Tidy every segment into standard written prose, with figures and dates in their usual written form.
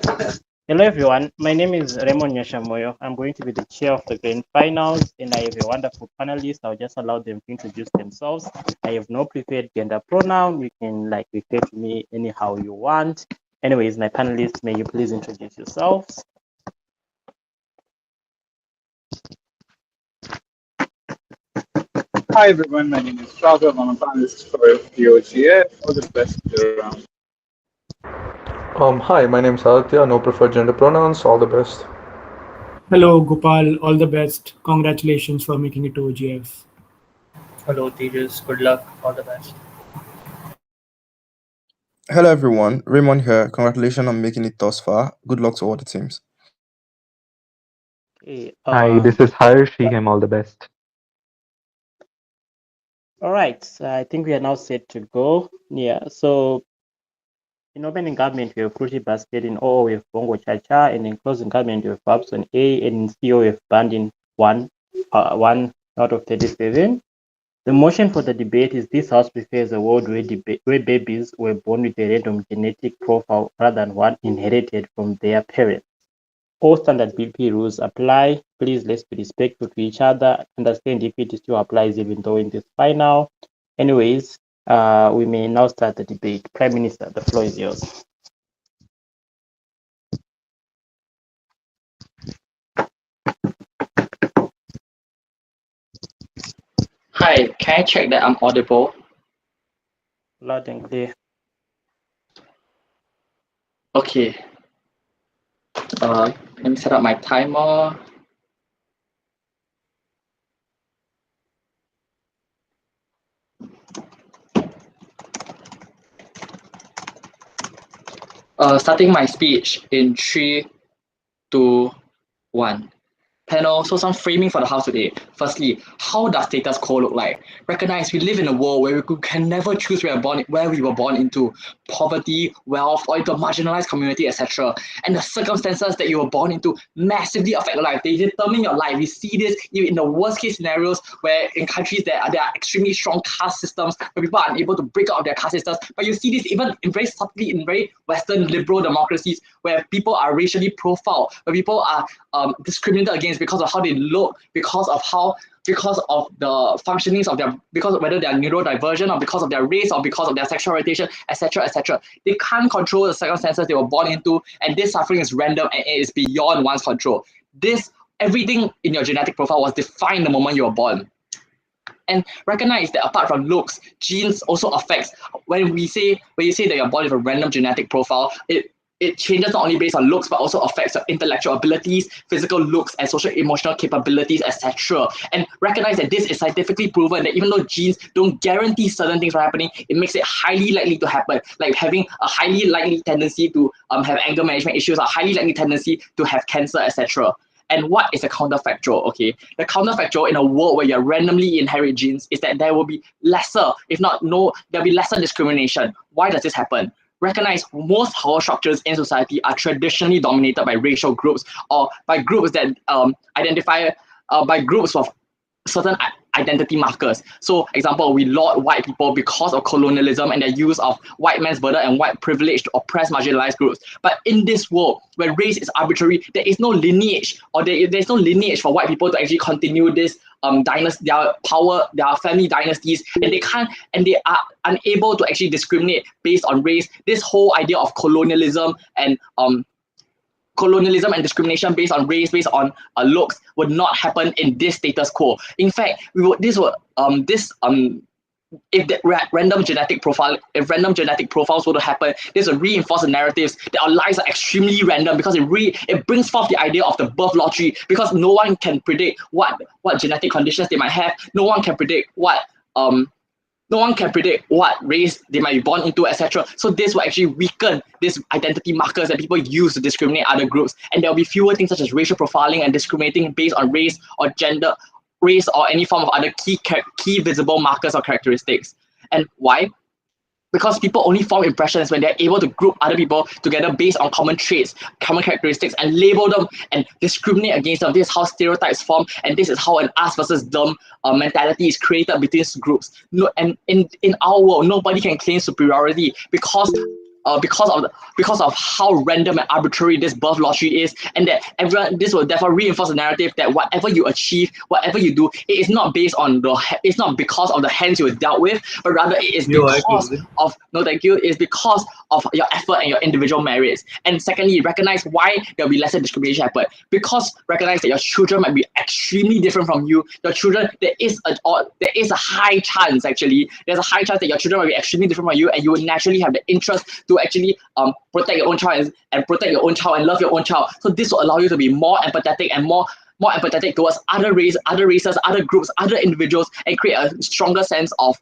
Hello everyone, my name is Raymond Nyashamoyo. I'm going to be the chair of the grand finals and I have a wonderful panelist. I'll just allow them to introduce themselves. I have no preferred gender pronoun. You can refer to me anyhow you want. Anyways, my panelists, may you please introduce yourselves. Hi everyone, my name is Raghav. I'm a panelist for the OGF. All the best around. Hi, my name is Aditya. No preferred gender pronouns. All the best. Hello, Gopal. All the best. Congratulations for making it to OGF. Hello, Tejas. Good luck. All the best. Hello everyone, Raymond here. Congratulations on making it thus far. Good luck to all the teams. Okay, Hi, this is Harsh. Him all the best. all right, I think we are now set to go. Yeah, so in opening government, we have Fruity Basket. In OO, we have Bongo Charcha', and in closing government, we have Babson A, and in CO, we have Bhand in 1 out of 37. The motion for the debate is this House prefers a world where babies were born with a random genetic profile rather than one inherited from their parents. All standard BP rules apply. Please, let's be respectful to each other. Understand if it still applies even though in this final. Anyways, we may now start the debate. Prime Minister, the floor is yours. Hi, can I check that I'm audible? Loud and clear. Okay. Let me set up my timer. Starting my speech in 3, 2, 1. Panel, so some framing for the House today. Firstly, how does status quo look like? Recognize we live in a world where we can never choose where we were born into. Poverty, wealth, or into a marginalized community, etc. And the circumstances that you were born into massively affect your life. They determine your life. We see this in the worst case scenarios where in countries there are extremely strong caste systems where people are unable to break out of their caste systems. But you see this even in very subtly in very Western liberal democracies where people are racially profiled, where people are discriminated against because of how they look, because of the functionings of their, because of whether they are neurodivergent or because of their race or because of their sexual orientation, etc., etc. They can't control the circumstances they were born into, and this suffering is random and it is beyond one's control. Everything in your genetic profile was defined the moment you were born. And recognize that apart from looks, genes also affects. When you say that you're born with a random genetic profile, it changes not only based on looks, but also affects your intellectual abilities, physical looks, and social emotional capabilities, etc. And recognize that this is scientifically proven that even though genes don't guarantee certain things from happening, it makes it highly likely to happen. Like having a highly likely tendency to have anger management issues, a highly likely tendency to have cancer, etc. And what is a counterfactual? Okay, the counterfactual in a world where you randomly inherit genes is that there will be lesser, if not no, there'll be lesser discrimination. Why does this happen? Recognize most power structures in society are traditionally dominated by racial groups or by groups that identify by groups of certain identity markers. So, example, we laud white people because of colonialism and their use of white man's burden and white privilege to oppress marginalized groups. But in this world where race is arbitrary, there is no lineage, or there's no lineage for white people to actually continue this dynasty, their power, their family dynasties, and they are unable to actually discriminate based on race. This whole idea of colonialism and discrimination based on race, based on looks, would not happen in this status quo. In fact, if random genetic profiles were to happen, this would reinforce the narratives that our lives are extremely random, because it brings forth the idea of the birth lottery, because no one can predict what genetic conditions they might have. No one can predict what race they might be born into, etc. So this will actually weaken these identity markers that people use to discriminate other groups, and there will be fewer things such as racial profiling and discriminating based on race or gender, race or any form of other key visible markers or characteristics. And why? Because people only form impressions when they're able to group other people together based on common traits, common characteristics, and label them and discriminate against them. This is how stereotypes form, and this is how an us versus them mentality is created between groups. No, and in our world, nobody can claim superiority because because of how random and arbitrary this birth lottery is, and that this will therefore reinforce the narrative that whatever you achieve, whatever you do, it is not based on it's not because of the hands you were dealt with, but rather it is because of it's because of your effort and your individual merits. And secondly, recognize why there'll be lesser discrimination happen, because recognize that your children might be extremely different from you. Your children, there is a high chance there's a high chance that your children might be extremely different from you, and you would naturally have the interest to actually protect your own child and protect your own child and love your own child. So this will allow you to be more empathetic and more empathetic towards other races, other groups, other individuals, and create a stronger sense of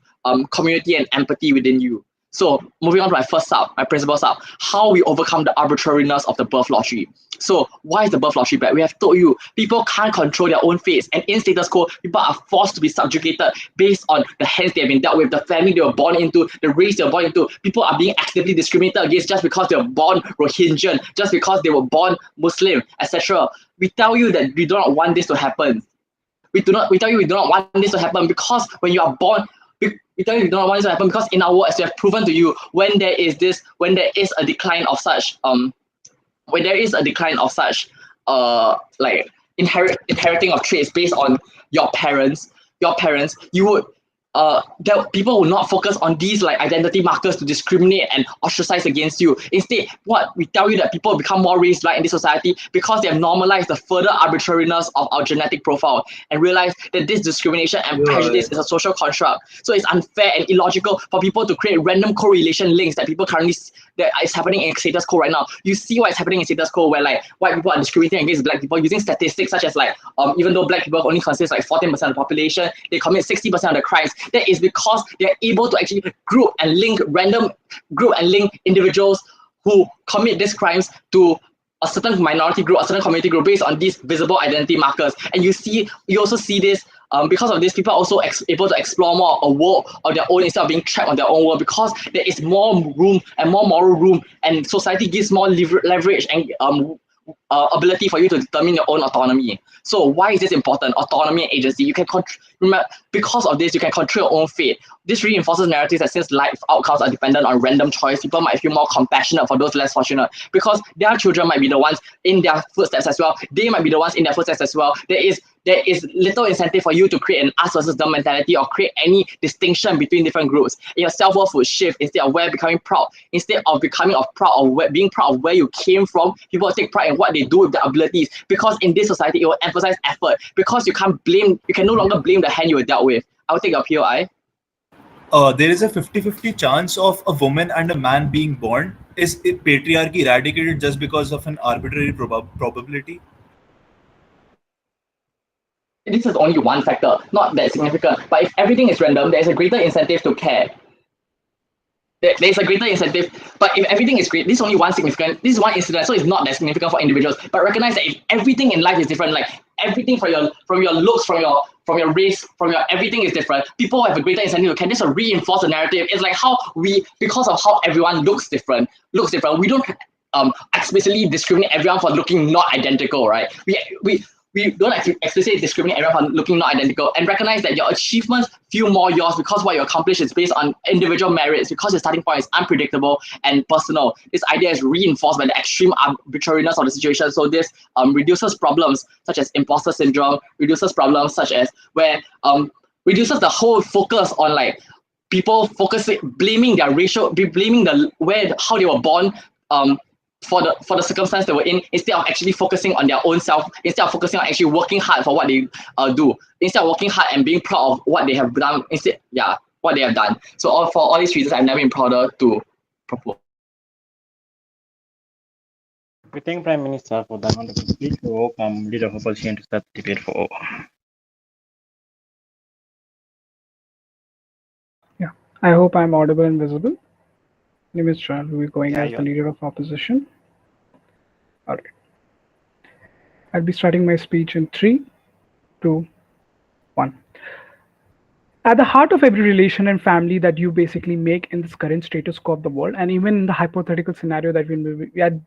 community and empathy within you. So moving on to my principal sub, how we overcome the arbitrariness of the birth lottery. So why is the birth lottery bad? We have told you people can't control their own fates, and in status quo, people are forced to be subjugated based on the hands they have been dealt with, the family they were born into, the race they were born into. People are being actively discriminated against just because they were born Rohingyan, just because they were born Muslim, etc. We tell you that we do not want this to happen. We tell you we do not want this to happen because when you are born, we tell you we do not want this to happen because in our world, as we have proven to you, when there is a decline of such like inheriting of traits based on your parents, you would that people will not focus on these like identity markers to discriminate and ostracize against you. Instead, what we tell you that people become more race-blind in this society because they have normalized the further arbitrariness of our genetic profile and realize that this discrimination and prejudice is a social construct. So it's unfair and illogical for people to create random correlation links that people currently that is happening in status quo right now. You see what is happening in status quo where like white people are discriminating against black people using statistics such as like even though black people only consist like 14% of the population, they commit 60% of the crimes. That is because they're able to actually group and link individuals who commit these crimes to a certain minority group, a certain community group based on these visible identity markers. And you also see this because of this, people are also able to explore more a world of their own instead of being trapped on their own world, because there is more room and more moral room, and society gives more leverage and ability for you to determine your own autonomy. So why is this important? Autonomy and agency. You can remember, because of this, you can control your own fate. This reinforces narratives that since life outcomes are dependent on random choice, people might feel more compassionate for those less fortunate because their children might be the ones in their footsteps as well. They might be the ones in their footsteps as well. There is little incentive for you to create an us versus them mentality or create any distinction between different groups. And your self-worth will shift instead of becoming proud. Instead of being proud of where you came from, people will take pride in what they do with their abilities, because in this society, it will emphasize effort, because you can no longer blame the hand you were dealt with. I'll take your POI. There is a 50-50 chance of a woman and a man being born. Is patriarchy eradicated just because of an arbitrary probability? This is only one factor, not that significant. But if everything is random, there is a greater incentive to care. There is a greater incentive, but if everything is great, this is only one incident, so it's not that significant for individuals. But recognize that if everything in life is different, like everything from your looks, from your race, everything is different, people have a greater incentive to care. This will reinforce the narrative. It's like because of how everyone looks different, we don't explicitly discriminate everyone for looking not identical, right? We don't explicitly discriminate everyone for looking not identical, and recognize that your achievements feel more yours because what you accomplish is based on individual merits, because your starting point is unpredictable and personal. This idea is reinforced by the extreme arbitrariness of the situation. So this reduces problems such as imposter syndrome, reduces problems such as reduces the whole focus on like people blaming their racial, blaming how they were born for the circumstance they were in, instead of actually focusing on their own self, instead of focusing on actually working hard for what they do, instead of working hard and being proud of what they have done, what they have done. So for all these reasons, I've never been prouder to propose. We thank Prime Minister for the wonderful speech. We welcome Leader of Opposition to start the debate for all. Yeah, I hope I'm audible and visible. My name is John. We'll be going as the Leader of Opposition. All right. I'll be starting my speech in 3, 2, 1. At the heart of every relation and family that you basically make in this current status quo of the world, and even in the hypothetical scenario that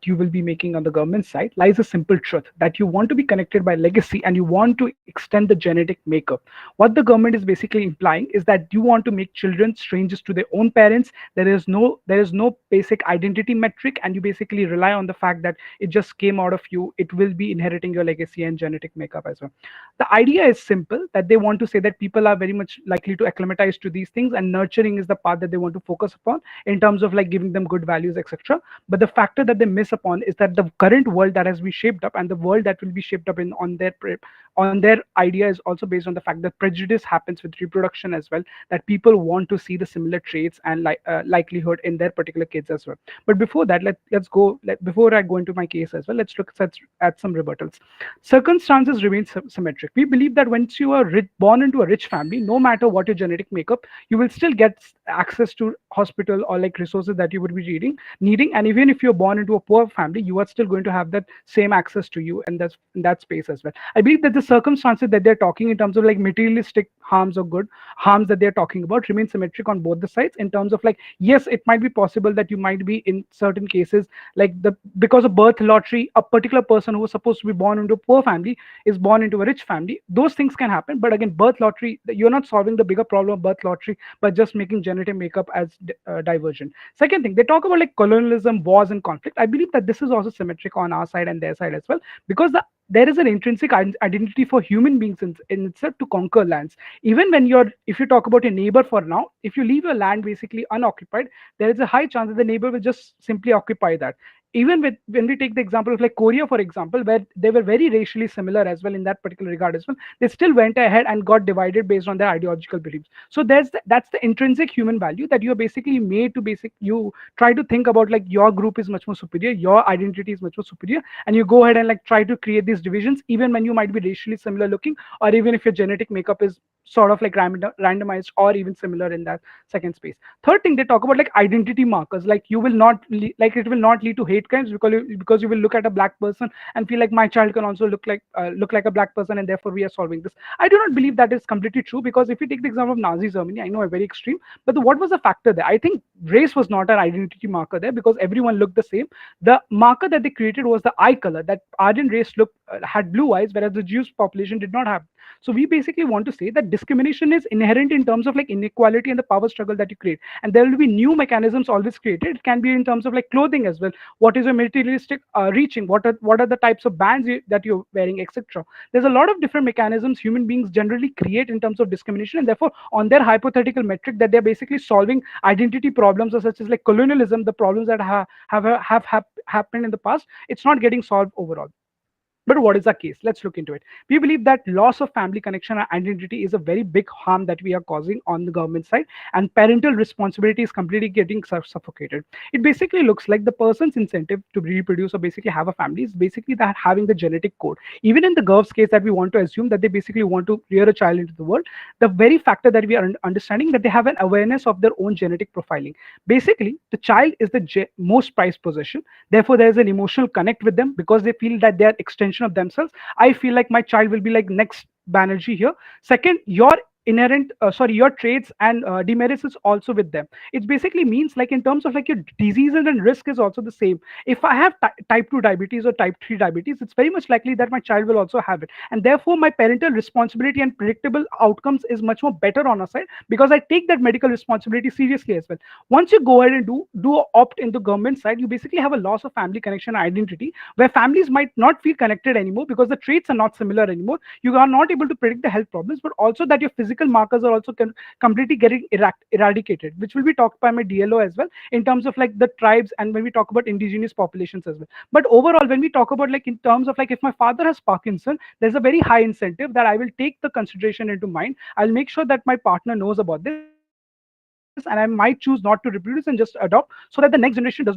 you will be making on the government side, lies a simple truth that you want to be connected by legacy and you want to extend the genetic makeup. What the government is basically implying is that you want to make children strangers to their own parents. There is no basic identity metric, and you basically rely on the fact that it just came out of you. It will be inheriting your legacy and genetic makeup as well. The idea is simple, that they want to say that people are very much likely to acclimatize to these things, and nurturing is the part that they want to focus upon in terms of like giving them good values, etc. But the factor that they miss upon is that the current world that has been shaped up and the world that will be shaped up in on their idea is also based on the fact that prejudice happens with reproduction as well, that people want to see the similar traits and likelihood in their particular kids as well. But before that, before I go into my case as well, let's look at some rebuttals. Circumstances remain symmetric. We believe that once you are born into a rich family, no matter what your genetic makeup, you will still get access to hospital or like resources that you would be needing. And even if you're born into a poor family, you are still going to have that same access to you, and that's in that space as well. I believe that the circumstances that they're talking in terms of like materialistic harms or good harms that they're talking about remain symmetric on both the sides, in terms of like, yes, it might be possible that you might be in certain cases like because of birth lottery, a particular person who was supposed to be born into a poor family is born into a rich family. Those things can happen, but again, birth lottery, you're not solving the bigger problem of birth lottery by just making genetic makeup as divergent. Second thing, they talk about like colonialism, wars, and conflict. I believe that this is also symmetric on our side and their side as well, because there is an intrinsic identity for human beings in itself to conquer lands. Even if you talk about a neighbor for now, if you leave your land basically unoccupied, there is a high chance that the neighbor will just simply occupy that. Even when we take the example of like Korea, for example, where they were very racially similar as well in that particular regard as well, they still went ahead and got divided based on their ideological beliefs. So that's the intrinsic human value that you are basically made to you try to think about like your group is much more superior, your identity is much more superior, and you go ahead and like try to create these divisions even when you might be racially similar looking, or even if your genetic makeup is sort of like randomized or even similar in that second space. Third thing, they talk about like identity markers, like you will not like it will not lead to hate crimes because you will look at a black person and feel like my child can also look like a black person, and therefore we are solving this. I do not believe that is completely true, because if you take the example of Nazi Germany, I know a very extreme, but what was the factor there? I think race was not an identity marker there, because everyone looked the same. The marker that they created was the eye color, that Aryan race had blue eyes, whereas the Jewish population did not have. So we basically want to say that discrimination is inherent in terms of like inequality and the power struggle that you create, and there will be new mechanisms always created. It can be in terms of like clothing as well. What is your materialistic reaching? What are the types of bands that you're wearing, etc. There's a lot of different mechanisms human beings generally create in terms of discrimination, and therefore on their hypothetical metric that they're basically solving identity problems, or such as like colonialism, the problems that have happened in the past, it's not getting solved overall. But what is the case? Let's look into it. We believe that loss of family connection and identity is a very big harm that we are causing on the government side, and parental responsibility is completely getting suffocated. It basically looks like the person's incentive to reproduce or basically have a family is basically that having the genetic code. Even in the Gov's case, that we want to assume that they basically want to rear a child into the world, the very factor that we are understanding that they have an awareness of their own genetic profiling. Basically, the child is the most prized possession. Therefore, there is an emotional connect with them because they feel that they are extension of themselves. I feel like my child will be like next Banerjee here. Second, your your traits and demerits is also with them. It basically means like in terms of like your diseases and risk is also the same. If I have type 2 diabetes or type 3 diabetes, it's very much likely that my child will also have it, and therefore my parental responsibility and predictable outcomes is much more better on our side, because I take that medical responsibility seriously as well. Once you go ahead and do opt in the government side, you basically have a loss of family connection and identity, where families might not feel connected anymore because the traits are not similar anymore. You are not able to predict the health problems, but also that your physical markers are also completely getting eradicated, which will be talked by my DLO as well in terms of like the tribes, and when we talk about indigenous populations as well. But overall, when we talk about like in terms of like if my father has Parkinson, there's a very high incentive that I will take the consideration into mind. I'll make sure that my partner knows about this, and I might choose not to reproduce and just adopt so that the next generation is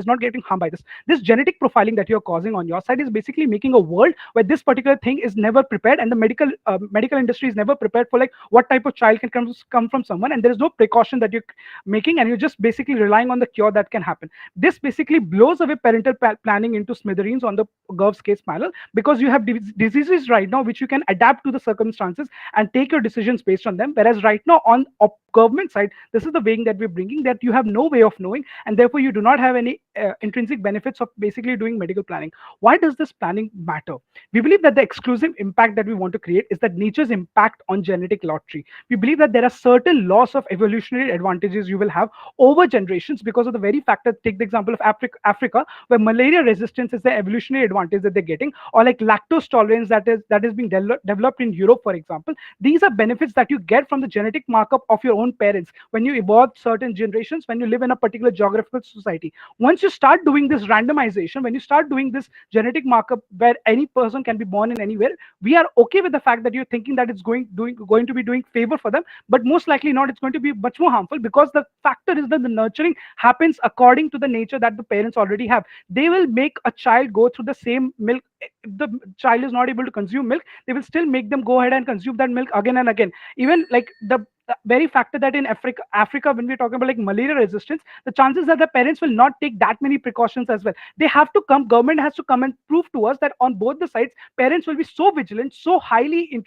not getting harmed by this. This genetic profiling that you're causing on your side is basically making a world where this particular thing is never prepared, and the medical industry is never prepared for like what type of child can come from someone, and there is no precaution that you're making, and you're just basically relying on the cure that can happen. This basically blows away parental planning into smithereens on the Gov's case panel, because you have diseases right now which you can adapt to the circumstances and take your decisions based on them, whereas right now on government side, this is the weighing that we're bringing, that you have no way of knowing, and therefore you do not have any intrinsic benefits of basically doing medical planning. Why does this planning matter? We believe that the exclusive impact that we want to create is that nature's impact on genetic lottery. We believe that there are certain loss of evolutionary advantages you will have over generations because of the very fact that, take the example of Africa, where malaria resistance is the evolutionary advantage that they're getting, or like lactose tolerance that is being developed in Europe, for example. These are benefits that you get from the genetic markup of your own parents when you evolve certain generations, when you live in a particular geographical society. Once you start doing this randomization, when you start doing this genetic markup where any person can be born in anywhere, we are okay with the fact that you're thinking that it's going to be doing favor for them, but most likely not. It's going to be much more harmful, because the factor is that the nurturing happens according to the nature that the parents already have. They will make a child go through the same milk. If the child is not able to consume milk, they will still make them go ahead and consume that milk again and again. Even like the very factor that in Africa, when we're talking about like malaria resistance, the chances that the parents will not take that many precautions as well. They have to come, government has to come and prove to us that on both the sides, parents will be so vigilant, so highly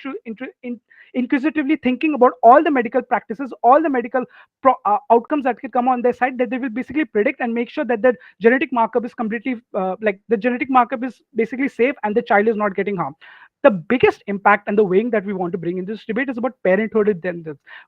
inquisitively thinking about all the medical practices, all the medical outcomes that can come on their side, that they will basically predict and make sure that the genetic markup is completely the genetic markup is basically safe and the child is not getting harmed. The biggest impact and the weighing that we want to bring in this debate is about parenthood.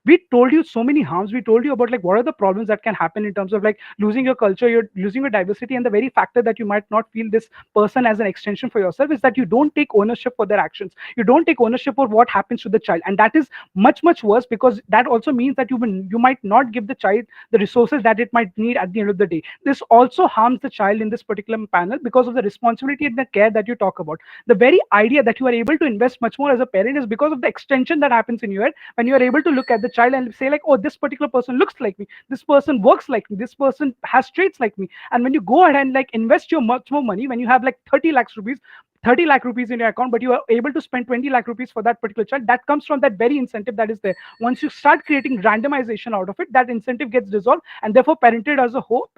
We told you so many harms. We told you about like what are the problems that can happen in terms of like losing your culture, you're losing your diversity, and the very factor that you might not feel this person as an extension for yourself is that you don't take ownership for their actions. You don't take ownership for what happens to the child, and that is much worse, because that also means that you might not give the child the resources that it might need at the end of the day. This also harms the child in this particular panel because of the responsibility and the care that you talk about. The very idea that you are able to invest much more as a parent is because of the extension that happens in your head when you are able to look at the child and say like, oh, this particular person looks like me, this person works like me, this person has traits like me. And when you go ahead and like invest your much more money, when you have like 30 lakh rupees in your account, but you are able to spend 20 lakh rupees for that particular child, that comes from that very incentive that is there. Once you start creating randomization out of it, that incentive gets dissolved, and therefore parenthood as a whole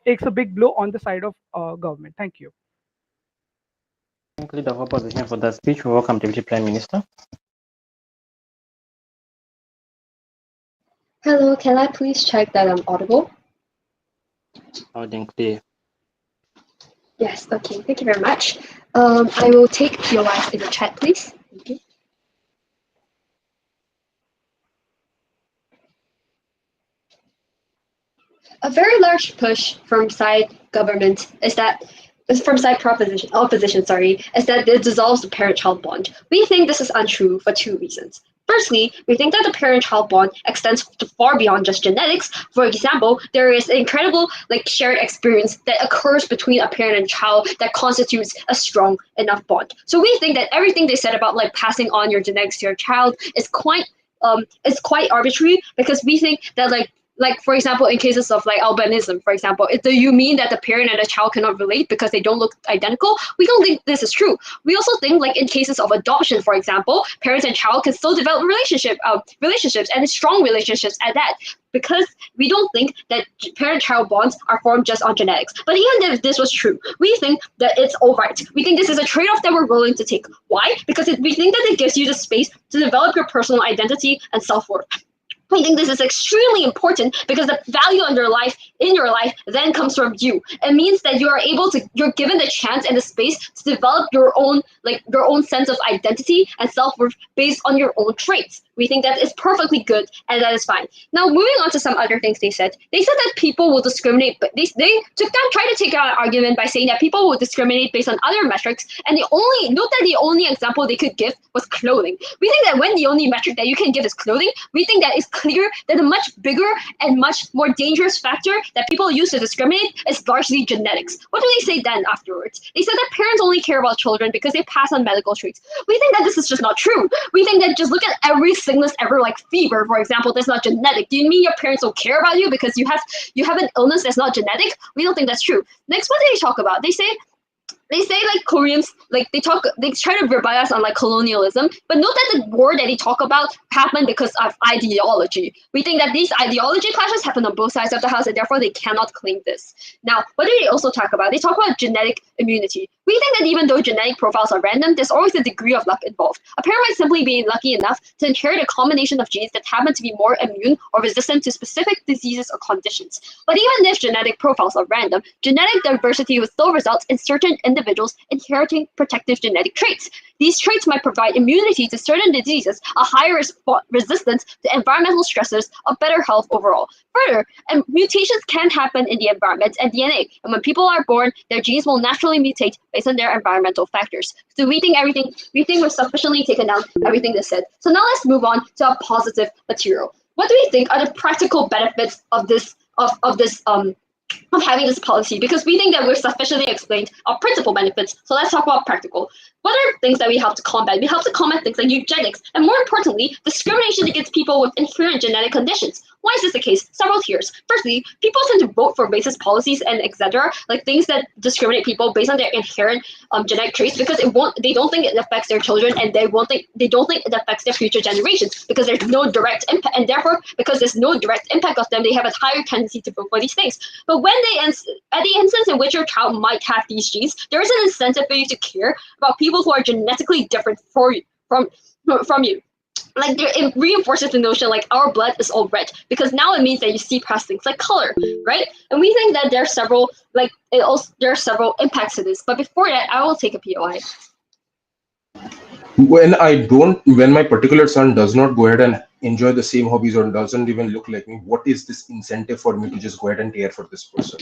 takes a big blow on the side of government. Thank you. Leader of opposition for the speech. We welcome Deputy Prime Minister. Hello, can I please check that I'm audible? Loud and clear. Yes, okay, thank you very much. I will take POIs in the chat, please. Thank you. A very large push from side government is that from side opposition, is that it dissolves the parent-child bond. We think this is untrue for two reasons. Firstly, we think that the parent-child bond extends far beyond just genetics. For example, there is an incredible shared experience that occurs between a parent and child that constitutes a strong enough bond. So we think that everything they said about passing on your genetics to your child is quite arbitrary, because we think that for example, in cases of albinism, for example, do you mean that the parent and the child cannot relate because they don't look identical? We don't think this is true. We also think in cases of adoption, for example, parents and child can still develop relationships and strong relationships at that, because we don't think that parent-child bonds are formed just on genetics. But even if this was true, we think that it's all right. We think this is a trade-off that we're willing to take. Why? Because we think that it gives you the space to develop your personal identity and self-worth. We think this is extremely important because the value in your life then comes from you. It means that you're given the chance and the space to develop your own sense of identity and self-worth based on your own traits. We think that is perfectly good, and that is fine. Now, moving on to some other things they said. They said that people will discriminate, but they tried to take out an argument by saying that people will discriminate based on other metrics, and the only example they could give was clothing. We think that when the only metric that you can give is clothing, we think that is clear that a much bigger and much more dangerous factor that people use to discriminate is largely genetics. What do they say then afterwards? They said that parents only care about children because they pass on medical traits. We think that this is just not true. We think that just look at every sickness ever, like fever, for example, that's not genetic. Do you mean your parents don't care about you because you have an illness that's not genetic? We don't think that's true. Next, what do they talk about? They say like Koreans, like they try to revise us on like colonialism, but note that the war that they talk about happened because of ideology. We think that these ideology clashes happen on both sides of the house, and therefore they cannot claim this. Now, what do they also talk about? They talk about genetic immunity. We think that even though genetic profiles are random, there's always a degree of luck involved. A parent might simply be lucky enough to inherit a combination of genes that happen to be more immune or resistant to specific diseases or conditions. But even if genetic profiles are random, genetic diversity will still result in certain individuals inheriting protective genetic traits. These traits might provide immunity to certain diseases, a higher resistance to environmental stressors, a better health overall. Further, mutations can happen in the environment and DNA, and when people are born, their genes will naturally mutate based on their environmental factors. So we think we've sufficiently taken down everything they said. So now let's move on to our positive material. What do we think are the practical benefits of having this policy? Because we think that we've sufficiently explained our principal benefits. So let's talk about practical. What are things that we help to combat? We help to combat things like eugenics, and more importantly, discrimination against people with inherent genetic conditions. Why is this the case? Several tiers. Firstly, people tend to vote for racist policies and etc., like things that discriminate people based on their inherent genetic traits, because they don't think it affects their children, and they don't think it affects their future generations, because there's no direct impact, and therefore because there's no direct impact of them, they have a higher tendency to vote for these things. But when at the instance in which your child might have these genes, there is an incentive for you to care about people who are genetically different from you. Like it reinforces the notion like our blood is all red, because now it means that you see past things like color, right? And we think that there are several impacts to this. But before that, I will take a POI. When my particular son does not go ahead and enjoy the same hobbies or doesn't even look like me, what is this incentive for me to just go ahead and care for this person?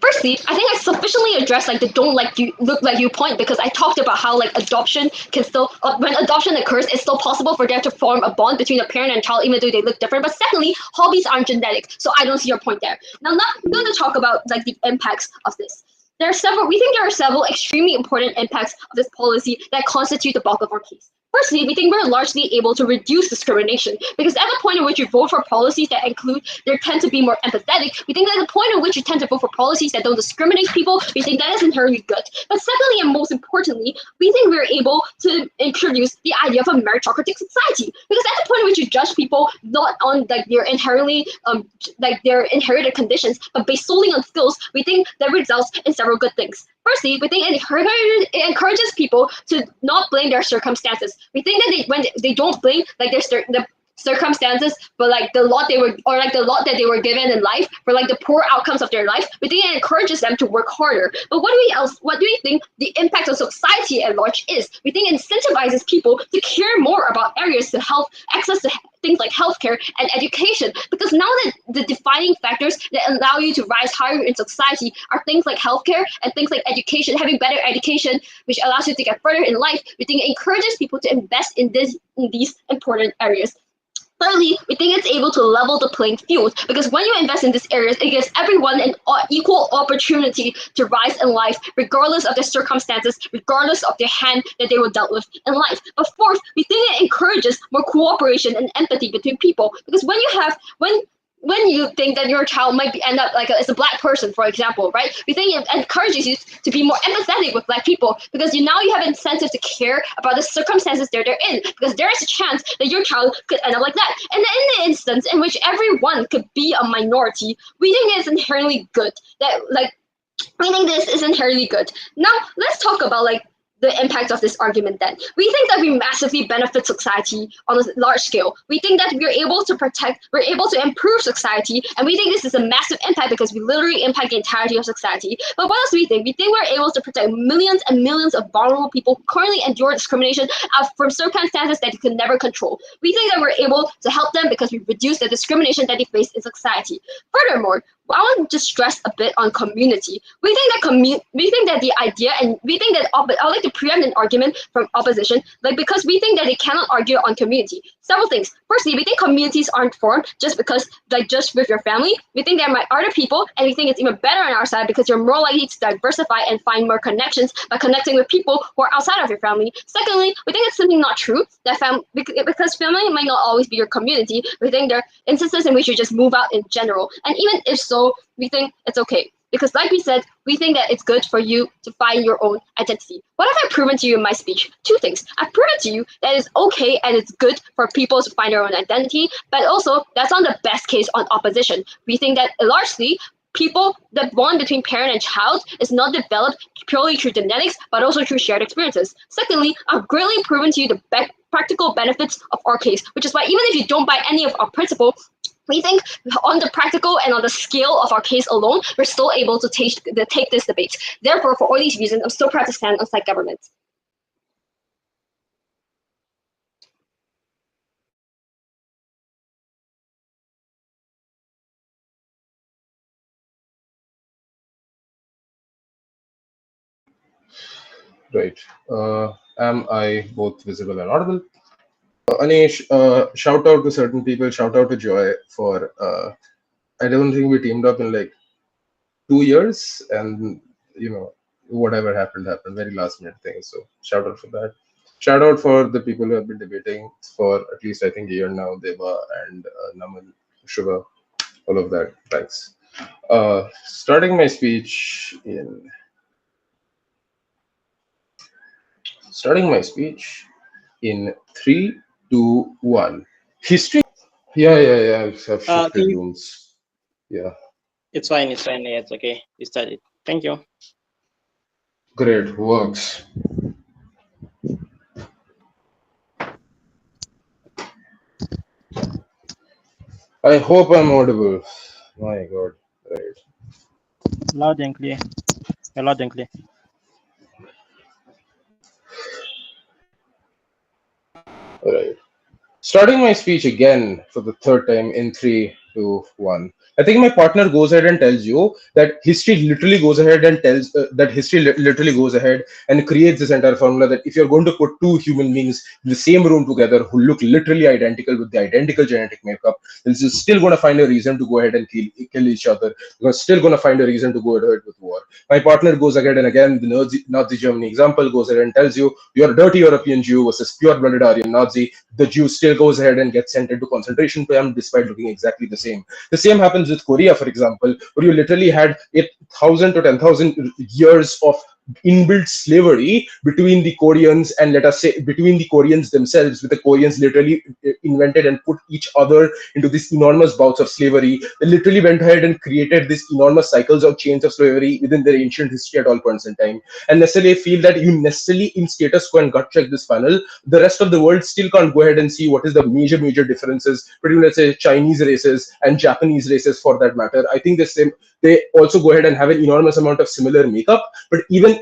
Firstly, I think I sufficiently addressed like the don't like you look like you point, because I talked about how like adoption can still when adoption occurs, it's still possible for there to form a bond between a parent and child even though they look different. But secondly, hobbies aren't genetic, so I don't see your point there. Now, I'm going to talk about like the impacts of this. We think there are several extremely important impacts of this policy that constitute the bulk of our case. Firstly, we think we're largely able to reduce discrimination, because at the point in which you vote for policies that tend to be more empathetic, we think that at the point in which you tend to vote for policies that don't discriminate people, we think that is inherently good. But secondly, and most importantly, we think we're able to introduce the idea of a meritocratic society, because at the point in which you judge people not on like their inherently their inherited conditions, but based solely on skills, we think that results in several good things. Firstly, we think it encourages people to not blame their circumstances. We think that when they don't blame like the circumstances, but like the lot that they were given in life for like the poor outcomes of their life, we think it encourages them to work harder. But what do we think the impact on society at large is? We think it incentivizes people to care more about areas to help access to things like healthcare and education, because now that the defining factors that allow you to rise higher in society are things like healthcare and things like education, having better education, which allows you to get further in life, we think it encourages people to invest in these important areas. Thirdly, we think it's able to level the playing field, because when you invest in these areas, it gives everyone an equal opportunity to rise in life, regardless of their circumstances, regardless of their hand that they were dealt with in life. But fourth, we think it encourages more cooperation and empathy between people, because when you think that your child might end up as a black person, for example, right? We think it encourages you to be more empathetic with black people, because you have incentive to care about the circumstances that they're in, because there is a chance that your child could end up like that. And in the instance in which everyone could be a minority, we think it's inherently good. We think this is inherently good. Now, let's talk about the impact of this argument then. We think that we massively benefit society on a large scale. We think that we're able to improve society, and we think this is a massive impact because we literally impact the entirety of society. But what else do we think? We think we're able to protect millions and millions of vulnerable people who currently endure discrimination from circumstances that you could never control. We think that we're able to help them because we reduce the discrimination that they face in society. Furthermore, I want to just stress a bit on community. We think that the idea, and we think that I would like to preempt an argument from opposition, because we think that they cannot argue on community. Several things. Firstly, we think communities aren't formed just just with your family. We think there might other people, and we think it's even better on our side because you're more likely to diversify and find more connections by connecting with people who are outside of your family. Secondly, we think it's simply not true that because family might not always be your community. We think there are instances in which you just move out in general, and even if so, we think it's okay. Because like we said, we think that it's good for you to find your own identity. What have I proven to you in my speech? Two things. I've proven to you that it's okay and it's good for people to find their own identity, but also that's not the best case on opposition. We think that largely, the bond between parent and child is not developed purely through genetics, but also through shared experiences. Secondly, I've greatly proven to you the practical benefits of our case, which is why even if you don't buy any of our principle, we think on the practical and on the scale of our case alone, we're still able to take this debate. Therefore, for all these reasons, I'm still proud to stand on side government. Right. Am I both visible and audible? Anish, shout out to certain people. Shout out to Joy for. I don't think we teamed up in like 2 years, and whatever happened. Very last minute thing. So shout out for that. Shout out for the people who have been debating for at least I think a year now. Deva and Naman, Shubha, all of that. Thanks. Starting my speech in. Starting my speech in 3, 2, 1. History. Yeah. I've shifted rooms. Yeah. It's fine. Yeah, it's okay. We started. Thank you. Great. Works. I hope I'm audible. My God. Right. Loud and clear. Loud and clear. All right. Starting my speech again for the third time in 3, 2, 1. I think my partner goes ahead and tells you that history literally goes ahead and creates this entire formula that if you're going to put two human beings in the same room together who look literally identical with the identical genetic makeup, then you're still going to find a reason to go ahead and kill each other. You're still going to find a reason to go ahead with war. My partner goes ahead and again, the Nazi Germany example goes ahead and tells you you're a dirty European Jew versus pure-blooded Aryan Nazi. The Jew still goes ahead and gets sent into concentration camp despite looking exactly the same. The same happens with Korea, for example, where you literally had 8,000 to 10,000 years of inbuilt slavery between the Koreans and let us say between the Koreans themselves, with the Koreans literally invented and put each other into these enormous bouts of slavery. They literally went ahead and created these enormous cycles of chains of slavery within their ancient history at all points in time. And necessarily feel that you necessarily in status quo and gut check this panel, the rest of the world still can't go ahead and see what is the major differences between, let's say, Chinese races and Japanese races for that matter. I think they also go ahead and have an enormous amount of similar makeup, but even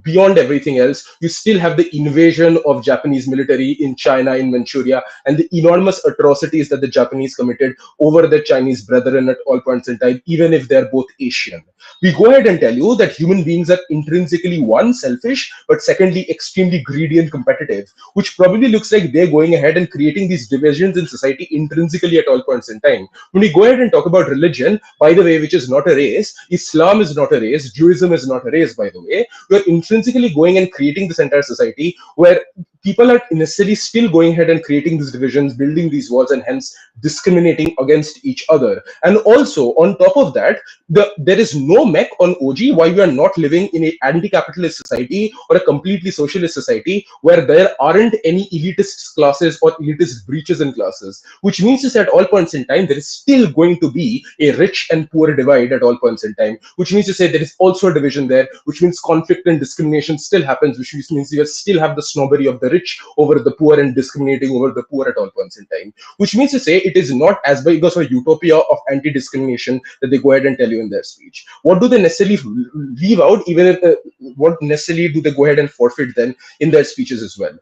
beyond everything else, you still have the invasion of Japanese military in China, in Manchuria, and the enormous atrocities that the Japanese committed over their Chinese brethren at all points in time, even if they're both Asian. We go ahead and tell you that human beings are intrinsically, one, selfish, but secondly, extremely greedy and competitive, which probably looks like they're going ahead and creating these divisions in society intrinsically at all points in time. When we go ahead and talk about religion, by the way, which is not a race, Islam is not a race, Judaism is not a race, by the way, we're intrinsically going and creating this entire society where people are necessarily still going ahead and creating these divisions, building these walls, and hence discriminating against each other. And also, on top of that, there is no mech on OG why we are not living in an anti-capitalist society or a completely socialist society where there aren't any elitist classes or elitist breaches in classes, which means to say at all points in time, there is still going to be a rich and poor divide at all points in time, which means to say there is also a division there, which means conflict and discrimination still happens, which means you still have the snobbery of the rich over the poor and discriminating over the poor at all points in time, which means to say it is not as big as a utopia of anti-discrimination that they go ahead and tell you in their speech. What do they necessarily leave out? Even if, what necessarily do they go ahead and forfeit then in their speeches as well?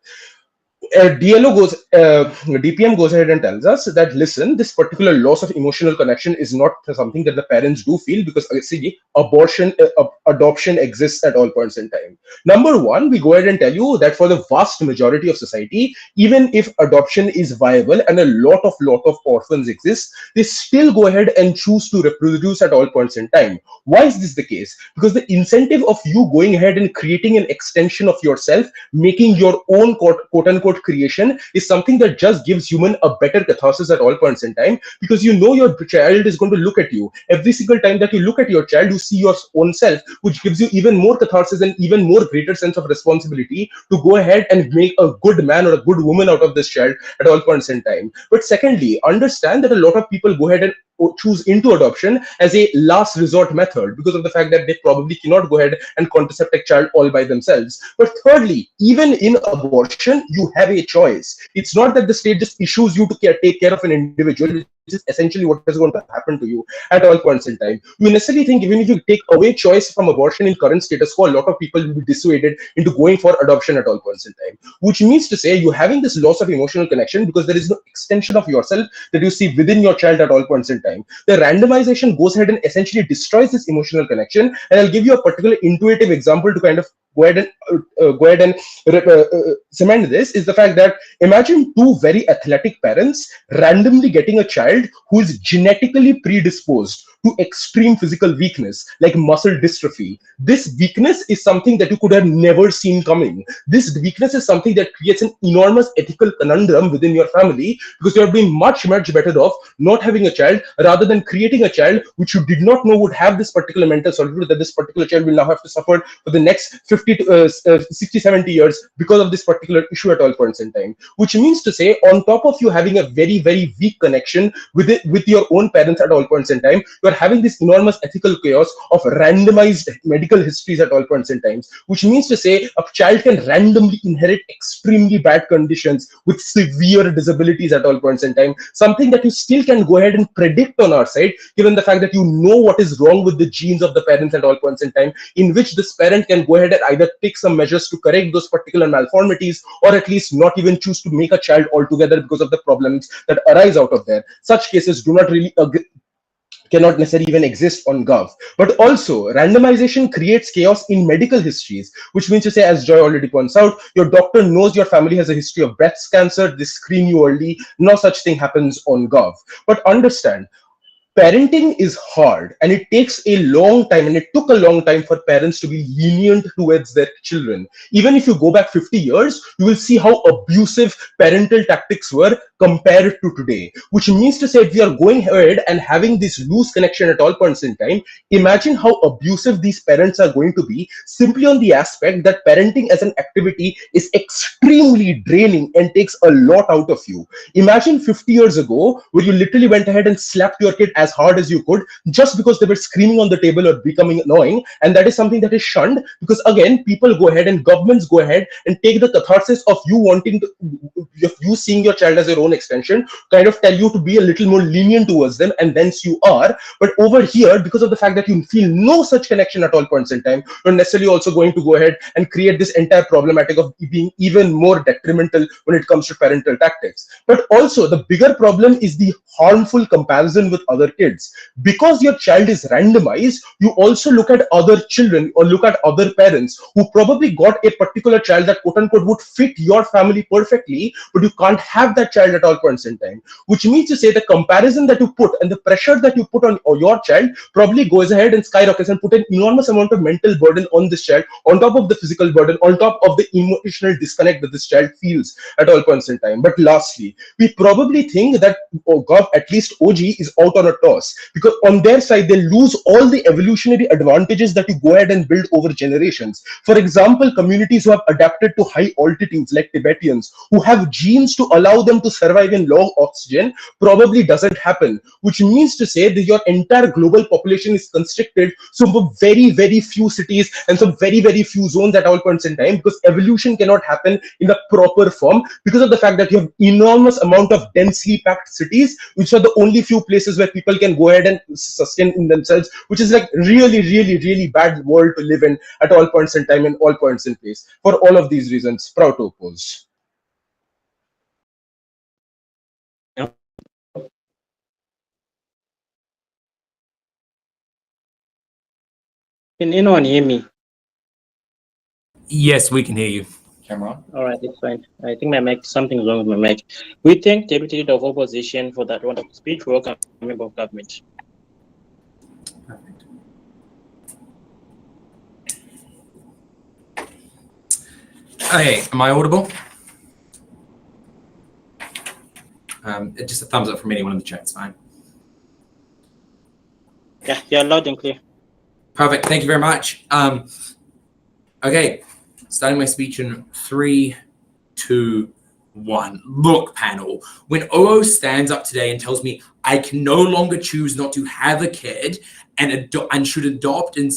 DPM goes ahead and tells us that, listen, this particular loss of emotional connection is not something that the parents do feel, because see, adoption exists at all points in time. Number one, we go ahead and tell you that for the vast majority of society, even if adoption is viable and a lot of orphans exist, they still go ahead and choose to reproduce at all points in time. Why is this the case? Because the incentive of you going ahead and creating an extension of yourself, making your own quote unquote creation, is something that just gives human a better catharsis at all points in time, because you know your child is going to look at you. Every single time that you look at your child, you see your own self, which gives you even more catharsis and even more greater sense of responsibility to go ahead and make a good man or a good woman out of this child at all points in time. But secondly, understand that a lot of people go ahead and choose into adoption as a last resort method because of the fact that they probably cannot go ahead and contracept a child all by themselves. But thirdly, even in abortion, you have a choice. It's not that the state just issues you to take care of an individual, which is essentially what is going to happen to you at all points in time. You necessarily think even if you take away choice from abortion in current status quo, a lot of people will be dissuaded into going for adoption at all points in time, which means to say you're having this loss of emotional connection because there is no extension of yourself that you see within your child at all points in time. The randomization goes ahead and essentially destroys this emotional connection. And I'll give you a particular intuitive example to kind of go ahead and cement this, is the fact that imagine two very athletic parents randomly getting a child who is genetically predisposed to extreme physical weakness like muscle dystrophy. This weakness is something that you could have never seen coming. This weakness is something that creates an enormous ethical conundrum within your family, because you're being much better off not having a child rather than creating a child which you did not know would have this particular mental solitude, that this particular child will now have to suffer for the next 50 to 60, 70 years because of this particular issue at all points in time. Which means to say, on top of you having a very weak connection with your own parents at all points in time, you are having this enormous ethical chaos of randomized medical histories at all points in times, which means to say a child can randomly inherit extremely bad conditions with severe disabilities at all points in time, something that you still can go ahead and predict on our side, given the fact that you know what is wrong with the genes of the parents at all points in time, in which this parent can go ahead and either take some measures to correct those particular malformities, or at least not even choose to make a child altogether because of the problems that arise out of there. Such cases do not really cannot necessarily even exist on Gov. But also, randomization creates chaos in medical histories, which means to say, as Joy already points out, your doctor knows your family has a history of breast cancer, they screen you early, no such thing happens on Gov. But understand, parenting is hard, and it takes a long time, and it took a long time for parents to be lenient towards their children. Even if you go back 50 years, you will see how abusive parental tactics were compared to today, which means to say, if we are going ahead and having this loose connection at all points in time, imagine how abusive these parents are going to be, simply on the aspect that parenting as an activity is extremely draining and takes a lot out of you. Imagine 50 years ago, where you literally went ahead and slapped your kid as hard as you could just because they were screaming on the table or becoming annoying, and that is something that is shunned, because again, people go ahead and governments go ahead and take the catharsis of you wanting to, you seeing your child as your own extension, kind of tell you to be a little more lenient towards them, and thence you are. But over here, because of the fact that you feel no such connection at all points in time, you're necessarily also going to go ahead and create this entire problematic of being even more detrimental when it comes to parental tactics. But also, the bigger problem is the harmful comparison with other kids. Because your child is randomized, you also look at other children or look at other parents who probably got a particular child that quote unquote would fit your family perfectly, but you can't have that child at all points in time. Which means to say, the comparison that you put and the pressure that you put on your child probably goes ahead and skyrockets and put an enormous amount of mental burden on this child, on top of the physical burden, on top of the emotional disconnect that this child feels at all points in time. But lastly, we probably think that, oh God, at least OG is out on a toss, because on their side they lose all the evolutionary advantages that you go ahead and build over generations. For example, communities who have adapted to high altitudes like Tibetans, who have genes to allow them to survive in long oxygen, probably doesn't happen, which means to say that your entire global population is constricted to very few cities and some very few zones at all points in time, because evolution cannot happen in the proper form because of the fact that you have enormous amount of densely packed cities, which are the only few places where people can go ahead and sustain in themselves, which is like really bad world to live in at all points in time and all points in place. For all of these reasons, proud to oppose. Can anyone hear me? Yes, we can hear you. Camera on. All right, it's fine. I think my mic, something's wrong with my mic. We thank Deputy Leader of Opposition for that wonderful speech. We welcome Member of Government. Perfect. Okay, am I audible? Just a thumbs up from anyone in the chat, it's fine. Yeah, you're loud and clear. Perfect, thank you very much. Okay, starting my speech in 3, 2, 1. Look, panel, when OO stands up today and tells me I can no longer choose not to have a kid and should adopt and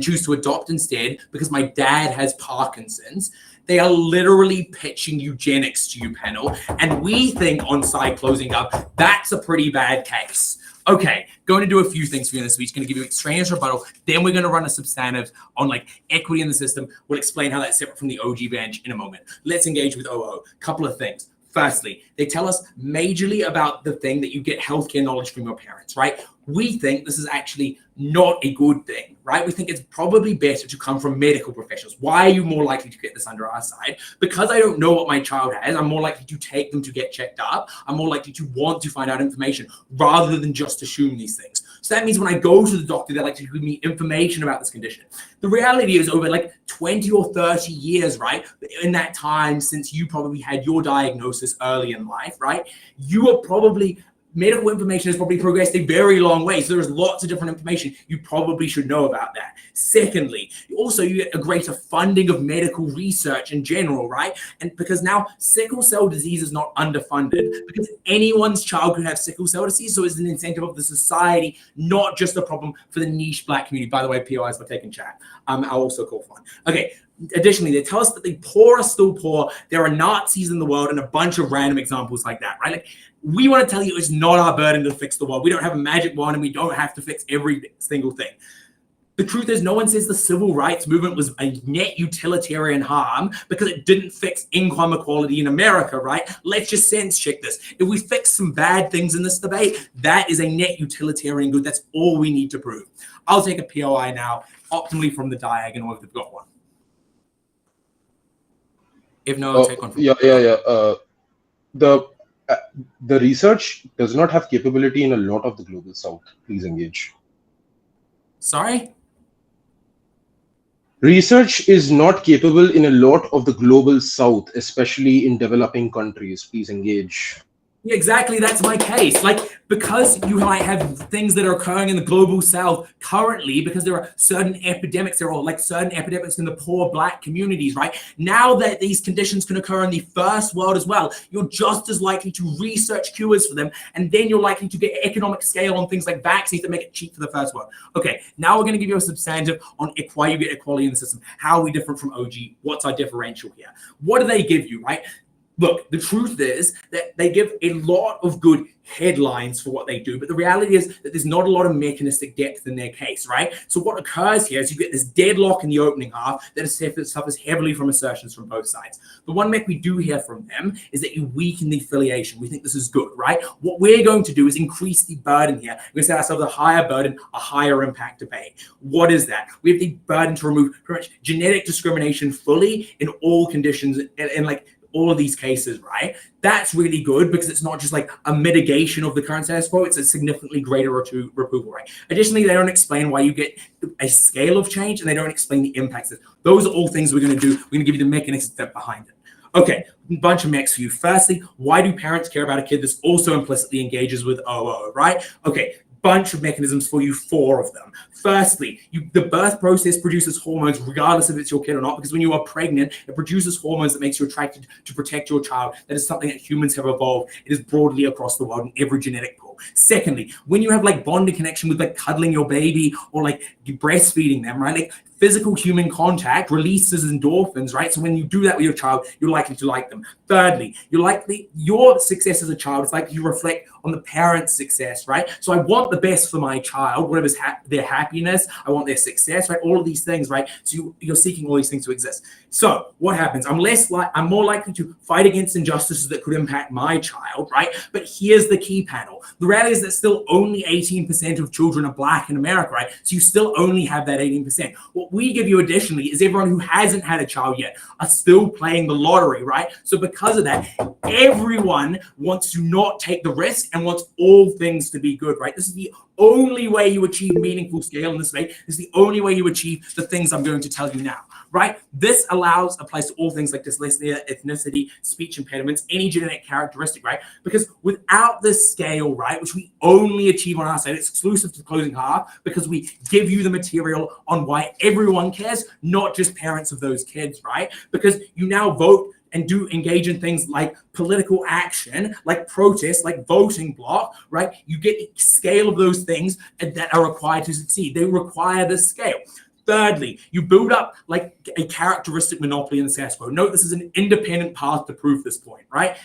choose to adopt instead because my dad has Parkinson's, they are literally pitching eugenics to you, panel. And we think on side closing up, that's a pretty bad case. Okay, going to do a few things for you in this speech. Going to give you extraneous rebuttal. Then we're going to run a substantive on like equity in the system. We'll explain how that's separate from the OG bench in a moment. Let's engage with OO. Couple of things. Firstly, they tell us majorly about the thing that you get healthcare knowledge from your parents, right? We think this is actually not a good thing, right? We think it's probably better to come from medical professionals. Why are you more likely to get this under our side? Because I don't know what my child has, I'm more likely to take them to get checked up. I'm more likely to want to find out information rather than just assume these things. So that means when I go to the doctor, they like to give me information about this condition. The reality is over like 20 or 30 years, right? In that time since you probably had your diagnosis early in life, right? You are probably medical information has probably progressed a very long way. So there's lots of different information you probably should know about that. Secondly, also you get a greater funding of medical research in general, right? And because now sickle cell disease is not underfunded because anyone's child could have sickle cell disease. So it's an incentive of the society, not just a problem for the niche Black community. By the way, POIs for taking chat. I'll also call for one. Okay. Additionally, they tell us that the poor are still poor. There are Nazis in the world and a bunch of random examples like that, right? Like, we want to tell you it's not our burden to fix the world. We don't have a magic wand and we don't have to fix every single thing. The truth is no one says the civil rights movement was a net utilitarian harm because it didn't fix income equality in America, right? Let's just sense check this. If we fix some bad things in this debate, that is a net utilitarian good. That's all we need to prove. I'll take a POI now, optimally from the diagonal if they've got one. If no, I'll take one. The research does not have capability in a lot of the global south. Please engage. Sorry? Research is not capable in a lot of the global south, especially in developing countries. Please engage. Yeah, exactly. That's my case. Like, because you might have things that are occurring in the global south currently, because there are certain epidemics, there are like certain epidemics in the poor Black communities, right? Now that these conditions can occur in the first world as well, you're just as likely to research cures for them. And then you're likely to get economic scale on things like vaccines that make it cheap for the first world. Okay, now we're going to give you a substantive on why you get equality in the system. How are we different from OG? What's our differential here? What do they give you, right? Look, the truth is that they give a lot of good headlines for what they do, but the reality is that there's not a lot of mechanistic depth in their case, right? So what occurs here is you get this deadlock in the opening half that suffers heavily from assertions from both sides. The one mech we do hear from them is that you weaken the affiliation. We think this is good, right? What we're going to do is increase the burden here. We're going to set ourselves a higher burden, a higher impact debate. What is that? We have the burden to remove pretty much genetic discrimination fully in all conditions and like all of these cases, right? That's really good because it's not just like a mitigation of the current status quo, it's a significantly greater approval rate. Additionally, they don't explain why you get a scale of change and they don't explain the impacts. Those are all things we're going to do. We're going to give you the mechanism step behind it. Okay, a bunch of mechs for you. Firstly, why do parents care about a kid? This also implicitly engages with OO, right? Okay, bunch of mechanisms for you, 4 of them. Firstly, the birth process produces hormones regardless if it's your kid or not, because when you are pregnant, it produces hormones that makes you attracted to protect your child. That is something that humans have evolved. It is broadly across the world in every genetic pool. Secondly, when you have like bonding connection with like cuddling your baby or like breastfeeding them, right? Like physical human contact releases endorphins, right? So when you do that with your child, you're likely to like them. Thirdly, your success as a child is likely to reflect on the parent's success, right? So I want the best for my child, whatever's their happiness, I want their success, right? All of these things, right? So you're seeking all these things to exist. So what happens? I'm more likely to fight against injustices that could impact my child, right? But here's the key panel. The reality is that still only 18% of children are Black in America, right? So you still only have that 18%. What we give you additionally is everyone who hasn't had a child yet are still playing the lottery, right? So because of that, everyone wants to not take the risk and wants all things to be good, right? This is the only way you achieve meaningful scale in this way. This is the only way you achieve the things I'm going to tell you now, right? This applies to all things like dyslexia, ethnicity, speech impediments, any genetic characteristic, right? Because without this scale, right, which we only achieve on our side, it's exclusive to the closing half because we give you the material on why everyone cares, not just parents of those kids, right? Because you now vote and do engage in things like political action, like protest, like voting block, right? You get the scale of those things that are required to succeed. They require this scale. Thirdly, you build up like a characteristic monopoly in the status quo. Note this is an independent path to prove this point, right?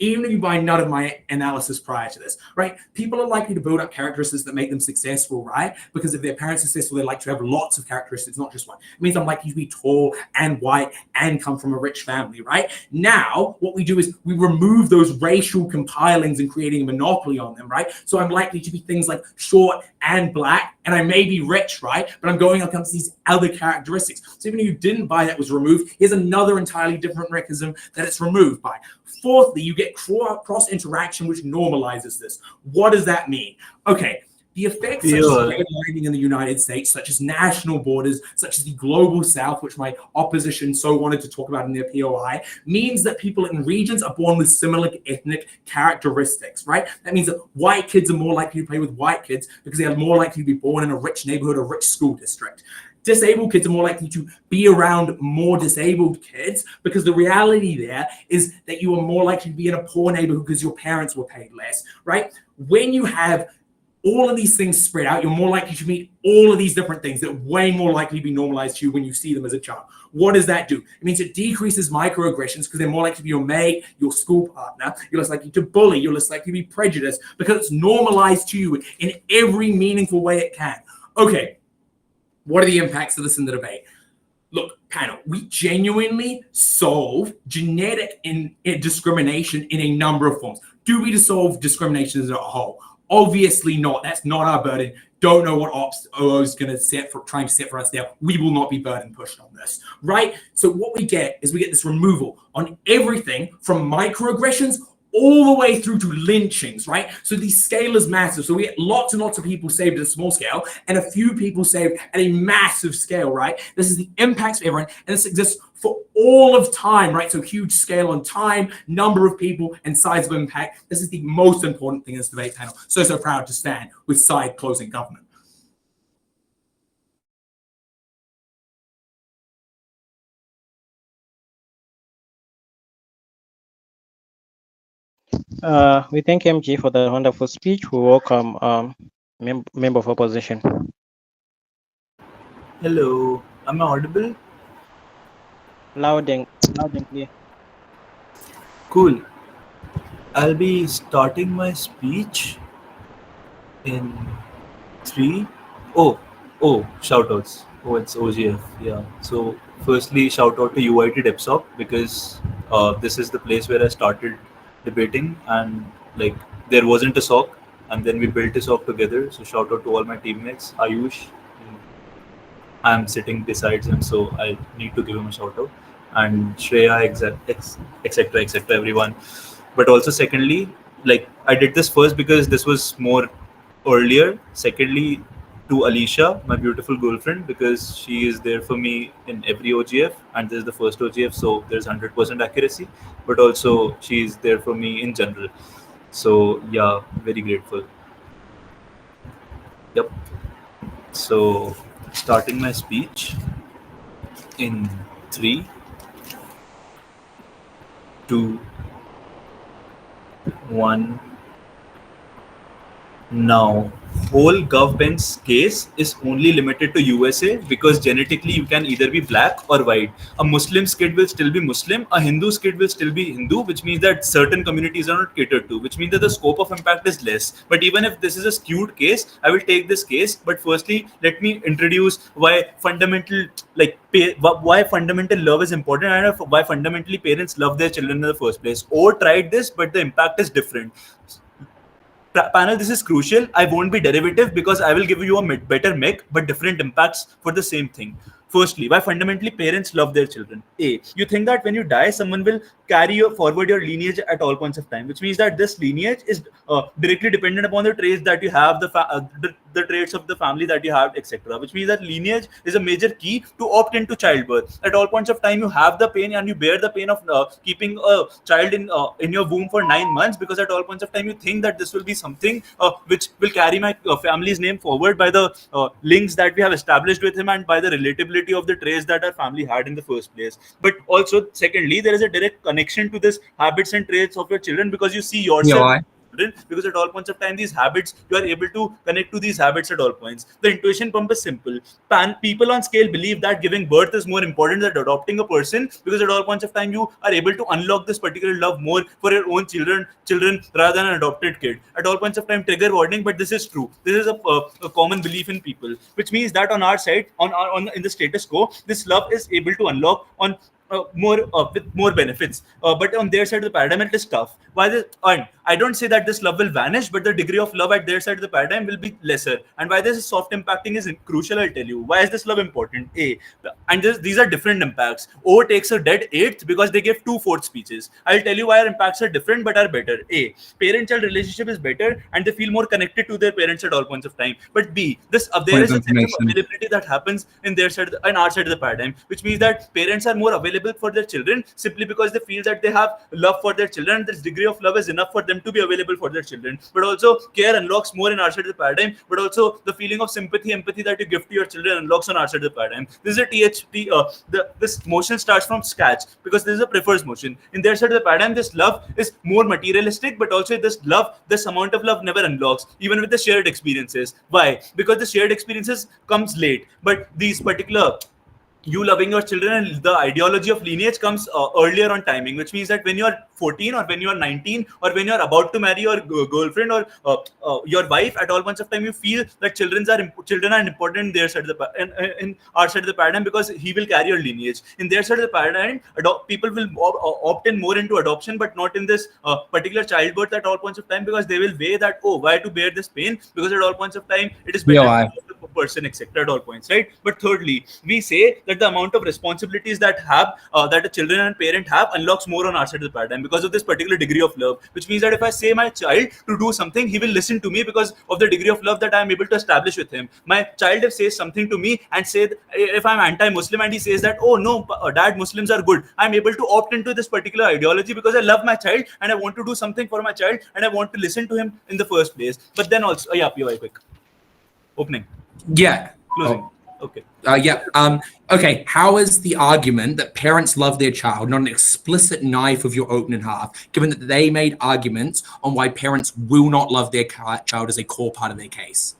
Even if you buy none of my analysis prior to this, right? People are likely to build up characteristics that make them successful, right? Because if their parents are successful, they like to have lots of characteristics, not just one. It means I'm likely to be tall and white and come from a rich family, right? Now, what we do is we remove those racial compilings and creating a monopoly on them, right? So I'm likely to be things like short and Black, and I may be rich, right? But I'm going up against these other characteristics. So even if you didn't buy that was removed, here's another entirely different mechanism that it's removed by. Fourthly, you get cross interaction, which normalizes this. What does that mean? Okay, the effects such as redlining in the United States, such as national borders, such as the global South, which my opposition so wanted to talk about in their POI, means that people in regions are born with similar ethnic characteristics, right? That means that white kids are more likely to play with white kids because they are more likely to be born in a rich neighborhood or rich school district. Disabled kids are more likely to be around more disabled kids because the reality there is that you are more likely to be in a poor neighborhood because your parents were paid less, right? When you have all of these things spread out, you're more likely to meet all of these different things that are way more likely to be normalized to you when you see them as a child. What does that do? It means it decreases microaggressions because they're more likely to be your mate, your school partner. You're less likely to bully. You're less likely to be prejudiced because it's normalized to you in every meaningful way it can. Okay. What are the impacts of this in the debate? Look, panel, we genuinely solve genetic discrimination in a number of forms. Do we solve discrimination as a whole? Obviously not. That's not our burden. Don't know what OO is going to trying to set for us there. We will not be burden pushed on this, right? So what we get is we get this removal on everything from microaggressions all the way through to lynchings, right? So the scale is massive. So we get lots and lots of people saved at a small scale and a few people saved at a massive scale, right? This is the impacts of everyone, and this exists for all of time, right? So huge scale on time, number of people, and size of impact. This is the most important thing in this debate panel. So proud to stand with side closing government. We thank MG for the wonderful speech. We welcome member of opposition. Hello, am I audible? Loud and clear. Cool. I'll be starting my speech in 3. Oh, shoutouts. Oh, it's OGF. Yeah. So, firstly, shout out to UIT DepSoc because this is the place where I started debating, and like there wasn't a SOC, and then we built a SOC together. So, shout out to all my teammates. Ayush, I'm sitting beside him, so I need to give him a shout out, and Shreya, etc., everyone. But also, secondly, like I did this first because this was more earlier. Secondly, to Alicia, my beautiful girlfriend, because she is there for me in every OGF, and this is the first OGF, so there's 100% accuracy. But also, she is there for me in general. So yeah, very grateful. Yep. So starting my speech in 3, 2, 1. Now, whole government's case is only limited to USA because genetically you can either be black or white. A Muslim kid will still be Muslim, a Hindu kid will still be Hindu, which means that certain communities are not catered to, which means that the scope of impact is less. But even if this is a skewed case, I will take this case. But firstly, let me introduce why fundamental love is important and why fundamentally parents love their children in the first place. Or tried this, but the impact is different. Panel, this is crucial. I won't be derivative because I will give you a better mech, but different impacts for the same thing. Firstly, why fundamentally parents love their children. A, you think that when you die, someone will carry forward your lineage at all points of time, which means that this lineage is directly dependent upon the traits that you have, the traits of the family that you have, etc. Which means that lineage is a major key to opt into childbirth. At all points of time, you have the pain and you bear the pain of keeping a child in your womb for 9 months, because at all points of time you think that this will be something which will carry my family's name forward by the links that we have established with him and by the relatability of the traits that our family had in the first place. But also, secondly, there is a direct connection to this habits and traits of your children because you see yourself. Because at all points of time, these habits, you are able to connect to these habits at all points. The intuition pump is simple. People on scale believe that giving birth is more important than adopting a person, because at all points of time you are able to unlock this particular love more for your own children rather than an adopted kid. At all points of time, trigger warning, but this is true. This is a common belief in people, which means that on our side, in the status quo, this love is able to unlock on with more benefits, but on their side of the paradigm it is tough. And I don't say that this love will vanish, but the degree of love at their side of the paradigm will be lesser. And why this soft impacting is crucial, I'll tell you. Why is this love important? These are different impacts. O takes a dead eighth because they give 2/4 speeches. I'll tell you why our impacts are different but are better. Parent-child relationship is better and they feel more connected to their parents at all points of time. But B, there is a sense of availability that happens in their side and our side of the paradigm, which means that parents are more available for their children simply because they feel that they have love for their children. This degree of love is enough for them to be available for their children. But also care unlocks more in our side of the paradigm, but also the feeling of sympathy, empathy that you give to your children unlocks on our side of the paradigm. This is a THP, this motion starts from scratch because this is a prefers motion. In their side of the paradigm, this love is more materialistic, but also this amount of love never unlocks, even with the shared experiences. Why? Because the shared experiences comes late, but these particular you loving your children and the ideology of lineage comes earlier on timing, which means that when you are 14 or when you are 19 or when you are about to marry your girlfriend or your wife, at all points of time you feel that children are important in their side of the in our side of the paradigm because he will carry your lineage. In their side of the paradigm, people will opt in more into adoption, but not in this particular childbirth at all points of time, because they will weigh that, why to bear this pain, because at all points of time it is better to the person, etc. at all points, right? But thirdly, we say that the amount of responsibilities that a children and parent have unlocks more on our side of the paradigm because of this particular degree of love, which means that if I say my child to do something, he will listen to me because of the degree of love that I am able to establish with him. My child if says something to me and say if I'm anti-Muslim and he says that, oh no, dad, Muslims are good, I'm able to opt into this particular ideology because I love my child and I want to do something for my child and I want to listen to him in the first place. But then also, PY quick. Opening. Yeah. Closing. Okay. Okay. How is the argument that parents love their child not an explicit knife of your open in half, given that they made arguments on why parents will not love their child as a core part of their case?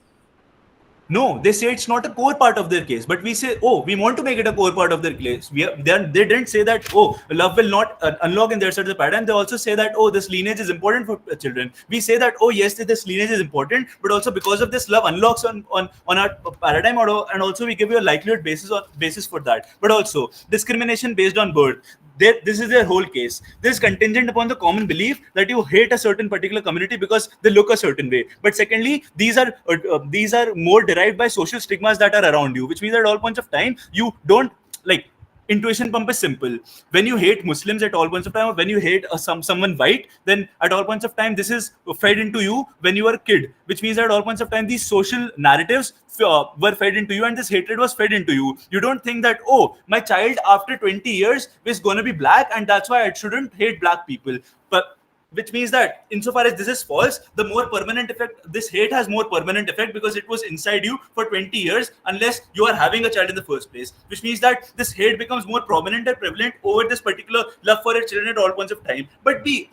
No, they say it's not a core part of their case, but we say, we want to make it a core part of their case. They didn't say that, love will not unlock in their side of the paradigm. They also say that, this lineage is important for children. We say that, yes, this lineage is important, but also because of this love unlocks on our paradigm, and also we give you a likelihood basis for that. But also discrimination based on birth. This is their whole case. This is contingent upon the common belief that you hate a certain particular community because they look a certain way. But secondly, these are more derived by social stigmas that are around you, which means that at all points of time you don't like. Intuition pump is simple. When you hate Muslims at all points of time, or when you hate someone white, then at all points of time this is fed into you when you were a kid, which means that at all points of time these social narratives were fed into you and this hatred was fed into you. You don't think that, my child after 20 years is going to be black and that's why I shouldn't hate black people. But which means that insofar as this is false, the more permanent effect, this hate has more permanent effect because it was inside you for 20 years unless you are having a child in the first place, which means that this hate becomes more prominent and prevalent over this particular love for your children at all points of time. But we